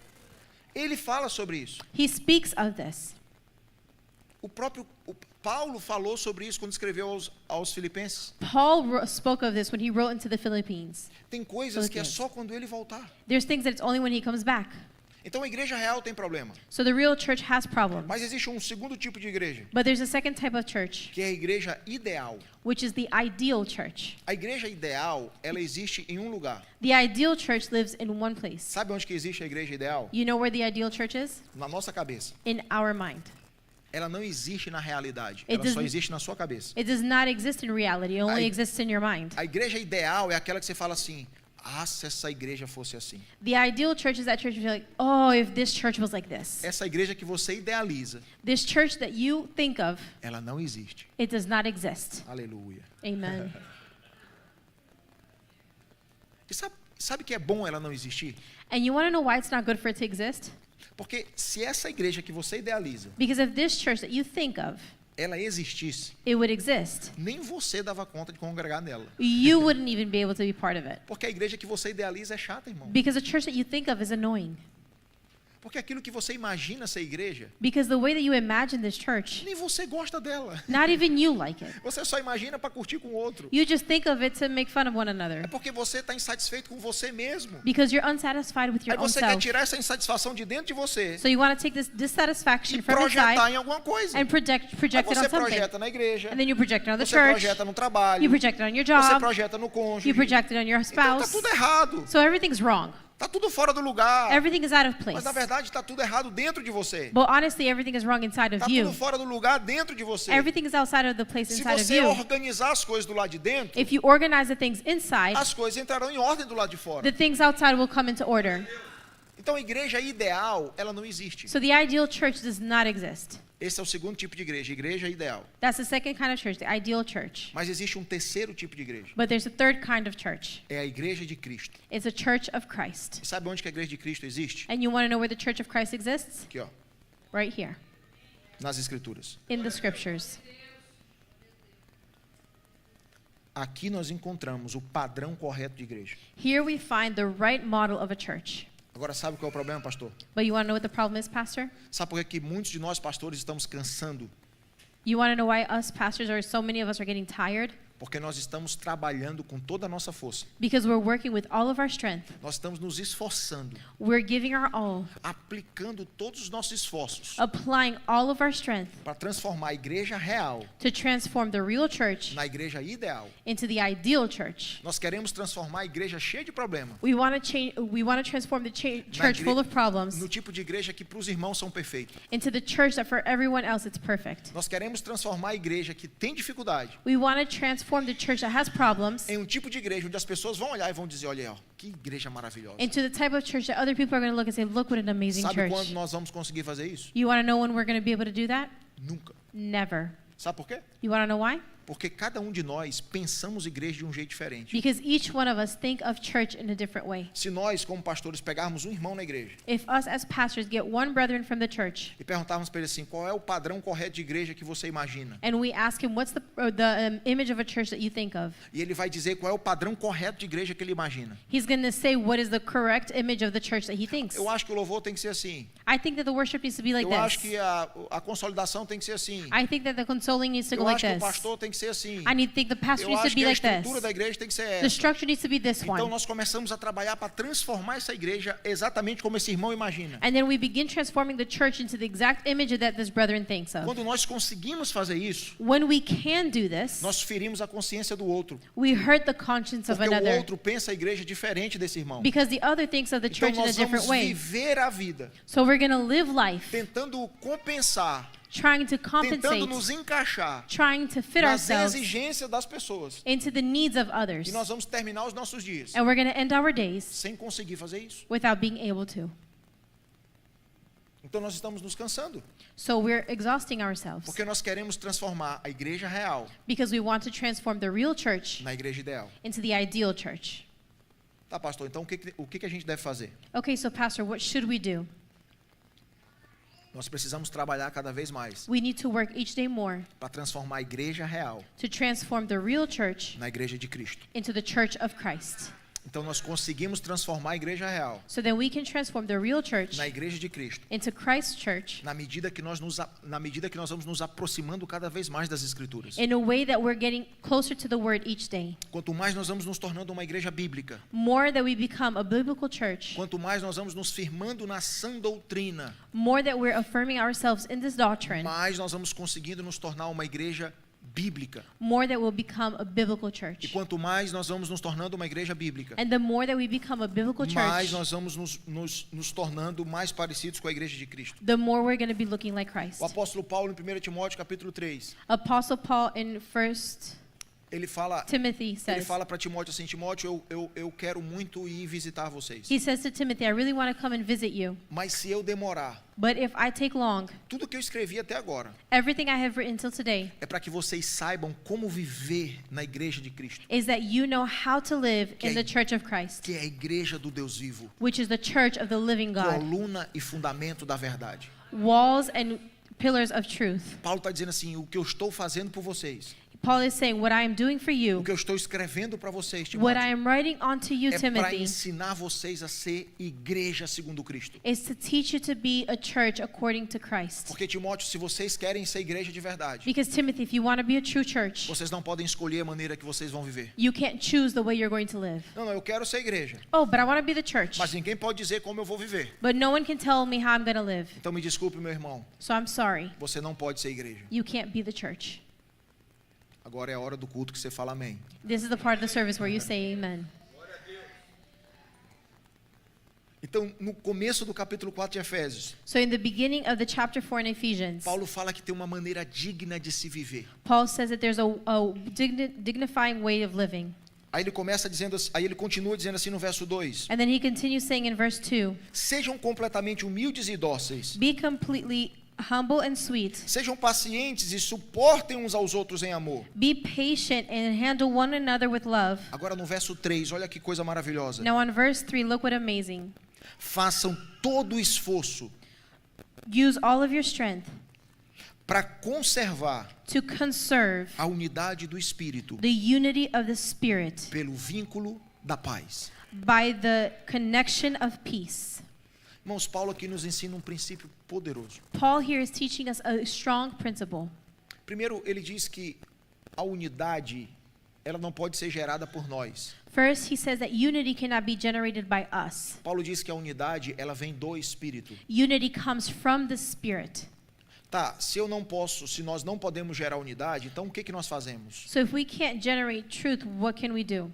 Ele fala sobre isso. He speaks of this. O próprio Paulo falou sobre isso quando escreveu aos Filipenses. Paul spoke of this when he wrote into the Philippines. Tem coisas que é só quando ele voltar. There's things that it's only when he comes back. Então a igreja real tem problema. So the real church has problems. Mas existe um segundo tipo de igreja, But there's a second type of church, que é a igreja ideal. which is the ideal church. A igreja ideal, ela existe em um lugar. The ideal church lives in one place. Sabe onde que existe a igreja ideal? You know where the ideal church is? Na nossa cabeça. In our mind. Ela não existe na realidade. It Ela só doesn't- existe na sua cabeça. It does not exist in reality. It only I- exists in your mind. A igreja ideal é aquela que você fala assim: ah, se essa igreja fosse assim. The ideal church is that church where you're like, oh, if this church was like this. Essa igreja que você idealiza, This church that you think of, ela não existe. it does not exist. Aleluia. Amen. E sabe que é bom ela não existir? And you want to know why it's not good for it to exist? Porque se essa igreja que você idealiza, Because if this church that you think of, ela existisse, it would exist, nem você dava conta de congregar nela. you wouldn't even be able to be part of it. Porque a igreja que você idealiza é chata, irmão. Because the church that you think of is annoying. Porque aquilo que você imagina ser igreja, Because the way that you imagine this church, nem você gosta dela. not even you like it. Você só imagina para curtir com o outro. You just think of it to make fun of one É another. porque você está insatisfeito com você mesmo. Because you're unsatisfied with Aí your own você quer self. tirar essa insatisfação de dentro de você So you want to take this dissatisfaction e from projetar inside em alguma coisa. and project Aí it on você something. projeta na igreja, And then you project it on the você church, projeta no trabalho, you project it on your você job, projeta no cônjuge. you project it on your Então tá spouse. tudo errado. So everything's wrong. Tá tudo fora do lugar. Everything is out of Mas place. na verdade tá tudo errado dentro de você. But honestly, everything is wrong inside Tá of you. tudo fora do lugar dentro de você. Everything is outside of the place Se inside of você you. organizar as coisas do lado de dentro, If you organize the things inside, as coisas entrarão em ordem do lado de fora. the things outside will come into order. Então a igreja ideal, ela não existe. So the ideal church does not exist. Esse é o segundo tipo de igreja, igreja ideal. That's the second kind of church, the ideal church. Mas existe um terceiro tipo de igreja. But there's a third kind of church. É a igreja de Cristo. It's a church of Christ. E sabe onde que a igreja de Cristo existe? And you want to know where the church of Christ exists? Aqui, ó, Right here, nas escrituras. in the scriptures. Aqui nós encontramos o padrão correto de igreja. Here we find the right model of a church. Agora sabe qual é o problema, pastor? But you want to know what the problem is, Pastor? Sabe por que muitos de nós pastores estamos cansando? You want to know why us pastors, or so many of us, are getting tired? Porque nós estamos trabalhando com toda a nossa força. Because we're working with all of our strength. Nós estamos nos esforçando, We're giving our all, aplicando todos os nossos esforços applying all of our strength para transformar a igreja real to transform the real church na igreja ideal. into the ideal church. Nós queremos transformar a igreja cheia de problemas We want to transform the church full of problems no tipo de igreja que para os irmãos são perfeitos. into the church that for everyone else it's perfect. Nós queremos transformar a igreja que tem dificuldade We want to transform the church that has problems em um tipo de igreja onde as pessoas vão olhar e vão dizer, olha, ó, que igreja maravilhosa. into the type of church that other people are going to look and say, look what an amazing Sabe quando church. nós vamos conseguir fazer isso? You want to know when we're going to be able to do that? Nunca. Never. Sabe por quê? You want to know why? Porque cada um de nós pensamos igreja de um jeito diferente. Because each one of us think of church in a different way. Se nós, como pastores, pegarmos um irmão na igreja If us as pastors get one brethren from the church e perguntarmos para ele assim, qual é o padrão correto de igreja que você imagina? and we ask him, what's the image of a church that you think of? E ele vai dizer qual é o padrão correto de igreja que ele imagina. He's going to say what is the correct image of the church that he thinks. Eu acho que o louvor tem que ser assim. I think that the worship needs to be like Eu acho this. que a consolidação tem que ser assim. I think that the consoling needs to go Eu like acho que o this. pastor tem que ser assim. I need to think the pastor Eu needs to acho be que a like this. estrutura da igreja tem que ser The essa. structure needs to be this Então one. nós começamos a trabalhar para transformar essa igreja exatamente como esse irmão imagina. And then we begin transforming the church into the exact image that this brethren thinks of. Quando nós conseguimos fazer isso, When we can do this, nós ferimos a consciência do outro. we hurt the conscience of Porque o another. outro pensa a igreja diferente desse irmão. Because the other thinks of the Então church in a nós different vamos way. viver a vida So we're going to live life tentando compensar, trying to tentando compensate, nos encaixar trying to fit nas ourselves exigências das pessoas. into the needs of others. E nós vamos terminar os nossos dias And we're going to end our days sem conseguir fazer isso. without being able to. Então nós estamos nos cansando, So we're exhausting ourselves porque nós queremos transformar a igreja real because we want to transform the real church na igreja ideal. into the ideal church. Tá, pastor, então o que a gente deve fazer? Okay, so pastor, what should we do? Nós precisamos trabalhar cada vez mais We need to work each day more para transformar a igreja real to transform the real church na igreja de Cristo. into the church of Christ. Então nós conseguimos transformar a igreja real So then we can transform the real church na igreja de Cristo into Christ's church na medida que nós vamos nos aproximando cada vez mais das escrituras. in a way that we're getting closer to the word each day. Quanto mais nós vamos nos tornando uma igreja bíblica, More that we become a biblical church, quanto mais nós vamos nos firmando na sã doutrina, more that we're affirming ourselves in this doctrine, mais nós vamos conseguindo nos tornar uma igreja bíblica. more that we'll become a biblical E church. quanto mais nós vamos nos tornando uma igreja bíblica, And the more that we become a biblical mais church, nós vamos nos tornando mais parecidos com a igreja de Cristo. the more we're going to be looking like Christ. O apóstolo Paulo em 1 Timóteo capítulo 3, Apostle Paul in 1 ele fala Timothy says, para Timóteo assim, Timóteo, eu quero muito ir visitar vocês. he says to Timothy, I really want to come and visit you, Mas se eu demorar, but if I take long, tudo que eu escrevi até agora everything I have written till today é para que vocês saibam como viver na igreja de Cristo, is that you know how to live in the church of Christ, que é a igreja do Deus vivo, which is the church of the living God, coluna e fundamento da verdade. walls and pillars of truth. Paulo está dizendo assim, o que eu estou fazendo por vocês, Paul is saying, what I am doing for o you, que eu estou escrevendo para vocês, what I Timóteo, am writing onto you, é para Timothy, ensinar vocês a ser igreja segundo Cristo. is to teach you to be a church according to Christ. Porque, Timóteo, se vocês querem ser igreja de verdade, Because Timothy, if you want to be a true church, vocês não podem escolher a maneira que vocês vão viver. you can't choose the way you're going to live. Não, eu quero ser igreja, Oh, but I want to be the church. mas ninguém pode dizer como eu vou viver. But no one can tell me how I'm going to live. Então me desculpe, meu irmão, So I'm sorry. você não pode ser igreja. You can't be the church. Agora é a hora do culto que você fala amém. This is the part of the service where you say amen. Então, no começo do capítulo 4 de Efésios, So in the beginning of the chapter 4 in Ephesians, Paulo fala que tem uma maneira digna de se viver. Paul says that there's a dignifying way of living. Aí ele continua dizendo assim no verso 2: And then he continues saying in verse 2, Sejam completamente humildes e dóceis. be completely humble and sweet. Sejam pacientes e suportem uns aos outros em amor. Be patient and handle one another with love. Agora no verso 3, olha que coisa maravilhosa. Now on verse 3, look what amazing. Façam todo o esforço Use all of your strength para conservar to conserve a unidade do Espírito the unity of the Spirit pelo vínculo da paz. by the connection of peace. Irmãos, Paulo aqui nos ensina um princípio poderoso. Paul here is teaching us a strong principle. Primeiro, ele diz que a unidade, ela não pode ser gerada por nós. First, he says that unity cannot be generated by us. Paulo diz que a unidade, ela vem do Espírito. Unity comes from the Spirit. Tá, se nós não podemos gerar unidade, então o que nós fazemos? So if we can't generate truth, what can we do?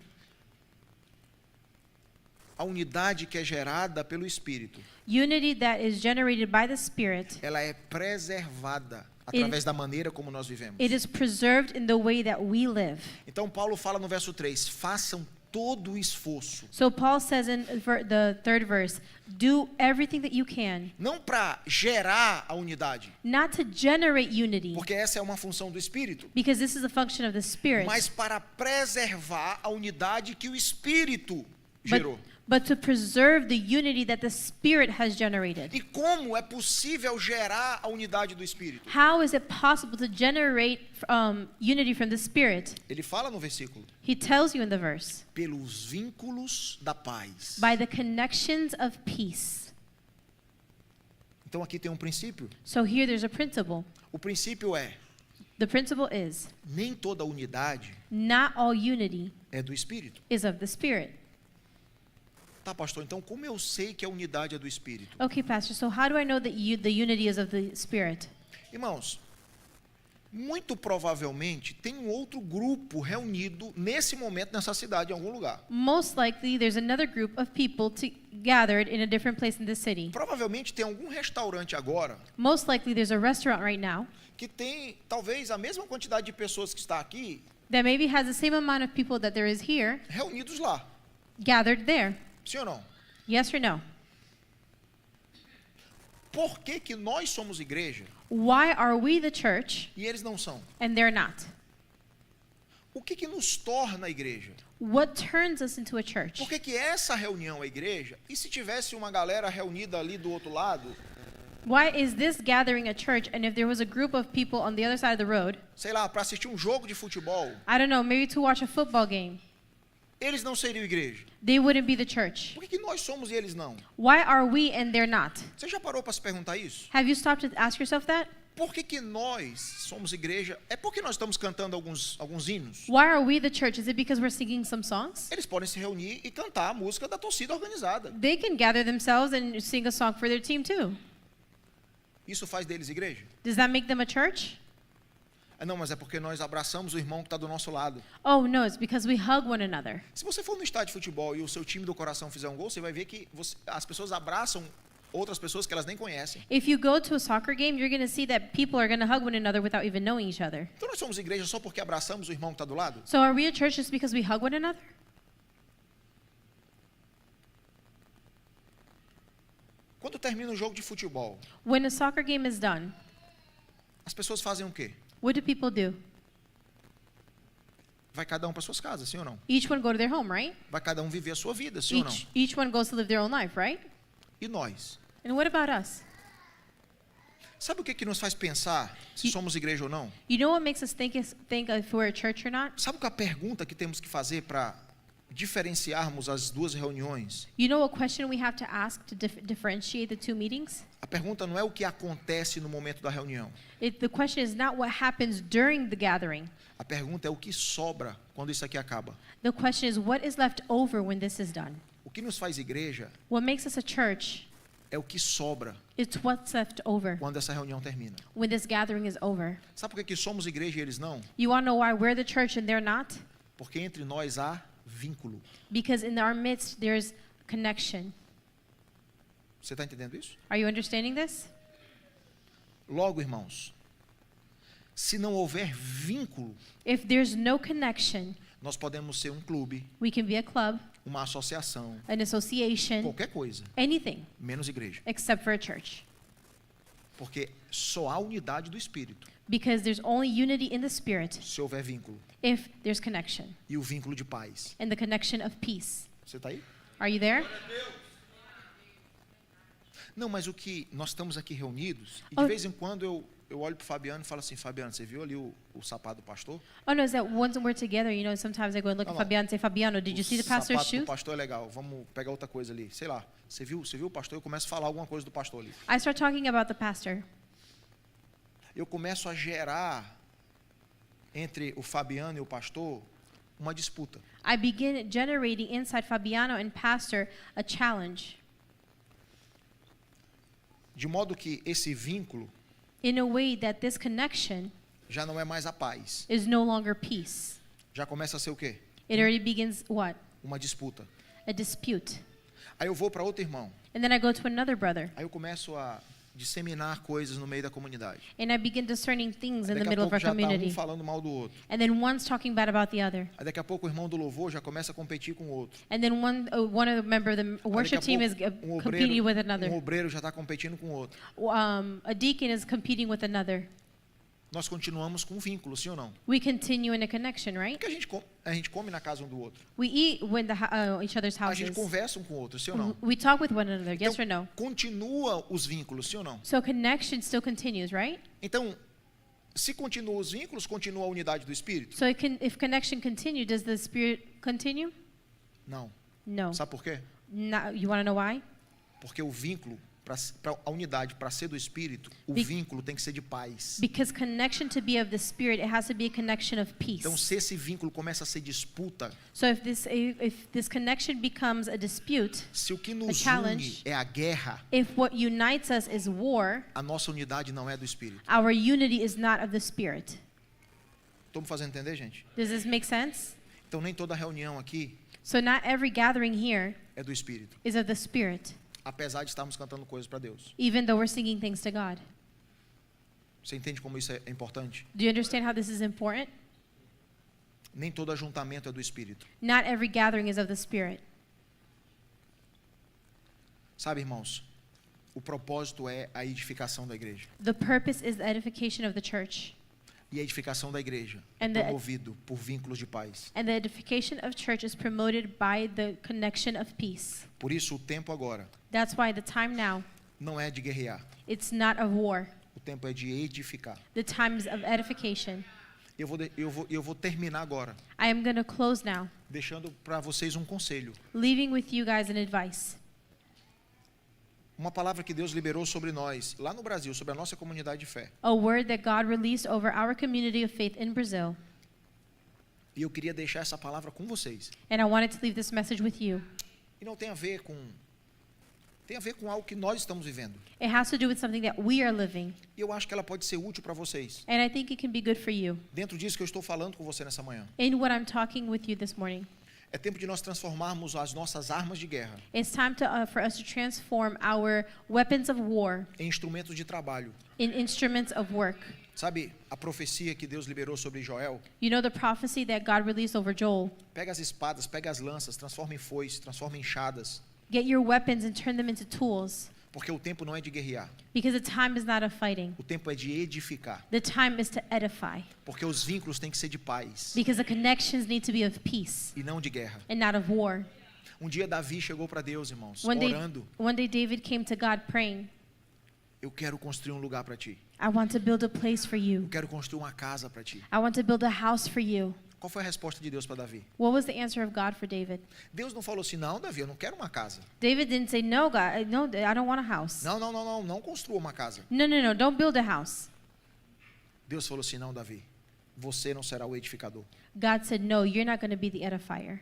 A unidade que é gerada pelo Espírito, Unity that is generated by the Spirit, ela é preservada através da maneira como nós vivemos. it is preserved in the way that we live. Então Paulo fala no verso 3, façam todo o esforço. So Paul says in the third verse, do everything that you can, Não para gerar a unidade, not to generate unity, porque essa é uma função do Espírito, because this is a function of the Spirit, mas para preservar a unidade que o Espírito gerou. but to preserve the unity that the Spirit has generated. E como é possível gerar a unidade do Espírito? How is it possible to generate unity from the Spirit? Ele fala no versículo, He tells you in the verse, pelos vínculos da paz. by the connections of peace. Então aqui tem um princípio. So here there's a principle. O princípio é, The principle is nem toda unidade not all unity é do Espírito. is of the Spirit. Tá, pastor, então como eu sei que a unidade é do Espírito? Okay, Pastor, so how do I know that the unity is of the Spirit? Irmãos, muito provavelmente tem um outro grupo reunido nesse momento nessa cidade, em algum lugar. Most likely, there's another group of people gathered in a different place in this city. Provavelmente tem algum restaurante agora Most likely, there's a restaurant right now que tem talvez a mesma quantidade de pessoas que está aqui that maybe has the same amount of people that there is here reunidos lá. gathered there. Sim ou não? Yes or no? Por que que nós somos igreja Why are we the church e eles não são? and they're not? O que que nos torna igreja? What turns us into a church? Por que que essa reunião é igreja? E se tivesse uma galera reunida ali do outro lado, Why is this gathering a church? And if there was a group of people on the other side of the road, sei lá, para assistir um jogo de futebol, I don't know, maybe to watch a football game, eles não seriam igreja? they wouldn't be the church. Por que que nós somos e eles não? Why are we and they're not? Você já parou para se perguntar isso? Have you stopped to ask yourself that? Por que que nós somos igreja? É porque nós estamos cantando alguns hinos? Why are we the church? Is it because we're singing some songs? Eles podem se reunir e cantar a música da torcida organizada. They can gather themselves and sing a song for their team too. Isso faz deles igreja? Does that make them a church? Não, mas é porque nós abraçamos o irmão que está do nosso lado. Oh, no, it's because we hug one another. Se você for no estádio de futebol e o seu time do coração fizer um gol, você vai ver que as pessoas abraçam outras pessoas que elas nem conhecem. If you go to a soccer game, you're going to see that people are going to hug one another without even knowing each other. Então nós somos igreja só porque abraçamos o irmão que está do lado? So are we a church just because we hug one another? Quando termina um jogo de futebol, When a soccer game is done, as pessoas fazem o quê? what do people do? Vai cada um para suas casas, sim ou não? Each one go to their home, right? Vai cada um viver a sua vida, sim ou não? Each one goes to live their own life, right? E nós? And what about us? Sabe o que que nos faz pensar se E- somos igreja ou não? You know what makes us think if we're a church or not? Sabe qual é a pergunta que temos que fazer para diferenciarmos as duas reuniões? You know what question we have to ask to differentiate the two meetings? A pergunta não é o que acontece no momento da reunião. The question is not what happens during the gathering. A pergunta é o que sobra quando isso aqui acaba. The question is what is left over when this is done. O que nos faz igreja What makes us a church é o que sobra is what's left over quando essa reunião termina. when this gathering is over. Sabe por que que somos igreja e eles não? You want to know why we're the church and they're not? Porque entre nós há vínculo. Because in our midst there's connection. Você está entendendo isso? Are you understanding this? Logo, irmãos, se não houver vínculo, If there's no connection, nós podemos ser um clube, we can be a club, uma associação, an association, qualquer coisa, anything menos igreja. except for a church. Porque só há unidade do Espírito Because there's only unity in the Spirit se houver vínculo. if there's connection E o vínculo de paz. and the connection of peace. Você está aí? Are you there? Não, mas o que nós estamos aqui reunidos, e Oh. de vez em quando eu olho para o Fabiano e falo assim, Fabiano, você viu ali o sapato do pastor? Oh no, is that once we're together, you know, sometimes I go and look No, at no. Fabiano and say, Fabiano, did you see the pastor's sapato shoe? do pastor é legal, vamos pegar outra coisa ali. Sei lá, você viu o pastor? Eu começo a falar alguma coisa do pastor ali. I start talking about the pastor. Eu começo a gerar entre o Fabiano e o pastor uma disputa. I begin generating inside Fabiano and pastor a challenge De modo que esse vínculo in a way that this connection já não é mais a paz. is no longer peace. Já começa a ser o quê? It already begins what? Uma disputa. A dispute. Aí eu vou para outro irmão. And then I go to another brother Aí eu começo a disseminar coisas no meio da comunidade. and I begin discerning things in the Daqui a middle of pouco our já está um community. falando mal do outro. And then one's talking bad about the other. Aí daqui a pouco o irmão do louvor já começa a competir com o outro. And then one of the member of the Aí worship daqui a team is pouco, competing with another. obreiro já está competindo com o outro. A deacon is competing with another. Nós continuamos com um vínculo, sim ou não? We continue in a connection, right? Porque a gente come na casa um do outro. We eat when each other's A gente houses. conversa um com o outro, sim ou não? We talk with one another, yes Então, or no? continua os vínculos, sim ou não? So connection still continues, right? Então, se continua os vínculos, continua a unidade do Espírito? So if connection continue, does the Spirit continue? Não. No. Sabe por quê? You want to know why? Porque o vínculo, a unidade para ser do Espírito, o Be- vínculo tem que ser de paz. Because connection to be of the Spirit, it has to be a connection of peace. Então, se esse vínculo começa a ser disputa, So if this connection becomes a dispute, se o que nos une challenge. é a guerra, if what unites us is war, a nossa unidade não é do Espírito. our unity is not of the Spirit. Estou me fazendo entender, gente? Does this make sense? Então, nem toda reunião aqui So not every gathering here é do Espírito, is of the Spirit, apesar de estarmos cantando coisas para Deus. even though we're singing things to God. Você entende como isso é importante? Do you understand how this is important? Nem todo ajuntamento é do Espírito. Not every gathering is of the Spirit. Sabe, irmãos, o propósito é a edificação da igreja. The purpose is the edification of the church. E a edificação da igreja é And the- promovido por vínculos de paz. And the edification of church is promoted by the connection of peace. Por isso, o tempo agora That's why the time now, não é de guerrear. it's not of war. O tempo é de edificar. The time is of edification. Eu vou terminar agora, I am going to close now, deixando para vocês um conselho. leaving with you guys an advice. Uma palavra que Deus liberou sobre nós, lá no Brasil, sobre a nossa comunidade de fé. A word that God released over our community of faith in Brazil. E eu queria deixar essa palavra com vocês. And I wanted to leave this message with you. E não tem a ver com... Tem a ver com algo que nós estamos vivendo. It has to do with something that we are living. E eu acho que ela pode ser útil para vocês. And I think it can be good for you. Dentro disso que eu estou falando com você nessa manhã. In what I'm talking with you this morning. É tempo de nós transformarmos as nossas armas de guerra It's time for us to transform our weapons of war em instrumentos de trabalho. in instruments of work. Sabe a profecia que Deus liberou sobre Joel? You know the prophecy that God released over Joel? Pega as espadas, pega as lanças, transforma em foices, transforma em enxadas. Get your weapons and turn them into tools. Porque o tempo não é de guerrear. Because the time is not of fighting. O tempo é de edificar. The time is to edify. Porque os vínculos têm que ser de paz Because the connections need to be of peace e não de guerra. and not of war. Um dia Davi chegou para Deus, irmãos, One orando. day David came to God praying, Eu quero construir um lugar para ti. I want to build a place for Eu you. quero construir uma casa para ti. I want to build a house for you. Qual foi a resposta de Deus para Davi? What was the answer of God for David? Deus não falou assim, não, Davi, eu não quero uma casa. David didn't say, no, God, no, I don't want a house. Não construa uma casa. No, don't build a house. Deus falou assim, não, Davi, você não será o edificador. God said, no, you're not going to be the edifier.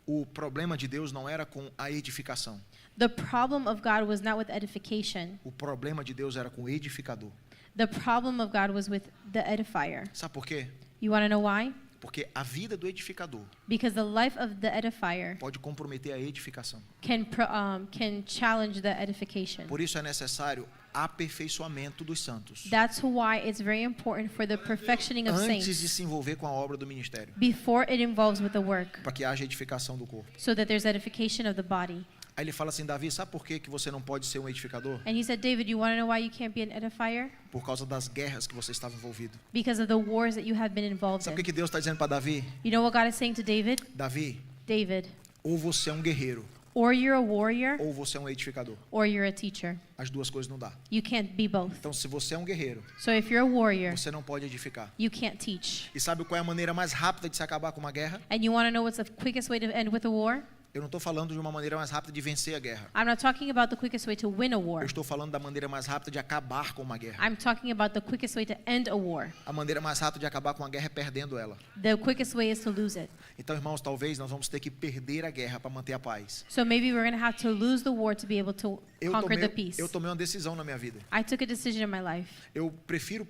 O problema de Deus não era com a edificação. The problem of God was not with edification. O problema de Deus era com o edificador. The problem of God was with the edifier. Sabe por quê? You want to know why? Porque a vida do edificador Because the life of the edifier pode comprometer a edificação. can challenge the edification. Por isso é necessário aperfeiçoamento dos santos. That's why it's very important for the perfectioning of Antes de saints se envolver com a obra do ministério. before it involves with the work, Para que haja edificação do corpo. so that there's edification of the body. Aí ele fala assim, Davi, sabe por que você não pode ser um edificador? And he said, David, you want to know why you can't be an edifier? Por causa das guerras que você estava envolvido. Because of the wars that you have been involved Sabe o in. que Deus está dizendo para Davi? You know what God is saying to David? Davi, David, ou você é um guerreiro, or you're a warrior, ou você é um edificador. or you're a teacher. As duas coisas não dá. You can't be both. Então, se você é um guerreiro, So if you're a warrior, você não pode edificar. you can't teach. E sabe qual é a maneira mais rápida de se acabar com uma guerra? And you want to know what's the quickest way to end with a war? Eu não estou falando de uma maneira mais rápida de vencer a guerra. I'm not talking about the quickest way to win a war. Eu estou falando da maneira mais rápida de acabar com uma guerra. I'm talking about the quickest way to end a war. A maneira mais rápida de acabar com uma guerra é perdendo ela. The quickest way is to lose it. Então, irmãos, talvez nós vamos ter que perder a guerra para manter a paz. So maybe we're going to have to lose the war to be able to conquer the peace. Eu tomei uma decisão na minha vida. I took a decision in my life. Eu prefiro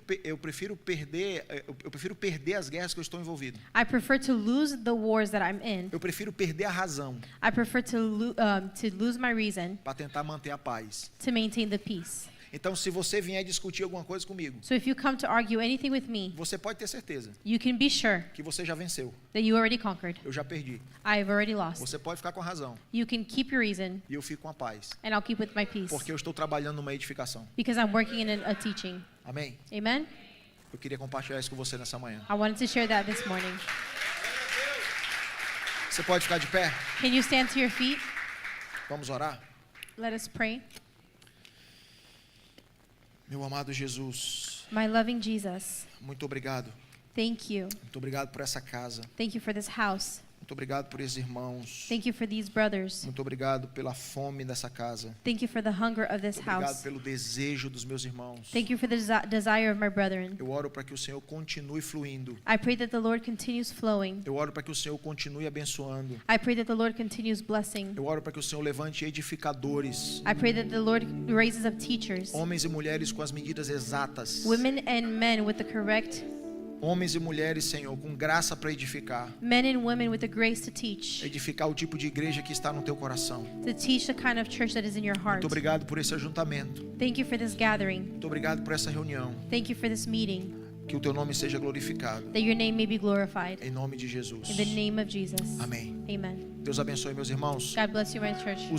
perder as guerras que eu estou envolvido. I prefer to lose the wars that I'm in. Eu prefiro perder a razão I prefer to lose my reason para tentar manter a paz. to maintain the peace. Então, se você vier discutir alguma coisa comigo, So if you come to argue anything with me, você pode ter certeza you can be sure que você já venceu. that you already conquered. Eu já perdi. I've already lost. Você pode ficar com a razão You can keep your reason, e eu fico com a paz, and I'll keep with my peace. porque eu estou trabalhando numa edificação. Because I'm working in a teaching. Amém? Amen? Eu queria compartilhar isso com você nessa manhã. I wanted to share that this morning. Você pode ficar de pé? Can you stand to your feet? Vamos orar? Let us pray. Meu amado Jesus, My loving Jesus, muito obrigado. thank you. Muito obrigado por essa casa. Thank you for this house. Muito Muito obrigado por esses irmãos. Thank you for these brothers. Muito obrigado pela fome dessa casa. Thank you for the hunger of this Muito obrigado house. pelo desejo dos meus irmãos. Thank you for the desire of my brethren. Eu oro para que o Senhor continue fluindo. I pray that the Lord continues flowing. Eu oro para que o Senhor continue abençoando. I pray that the Lord continues blessing. Eu oro para que o Senhor levante edificadores, I pray that the Lord raises up teachers, homens e mulheres com as medidas exatas. women and men with the correct, Homens e mulheres, Senhor, com graça para edificar. men and women with the grace to teach Edificar o tipo de igreja que está no teu coração. the kind of church that is in your heart. Muito obrigado por esse ajuntamento. Thank you for this gathering. Muito obrigado por essa reunião. Thank you for this meeting. Que o teu nome seja glorificado. That your name may be glorified. Em nome de Jesus. In the name of Jesus. Amém. Amen. Deus abençoe, meus irmãos. God bless you, my church.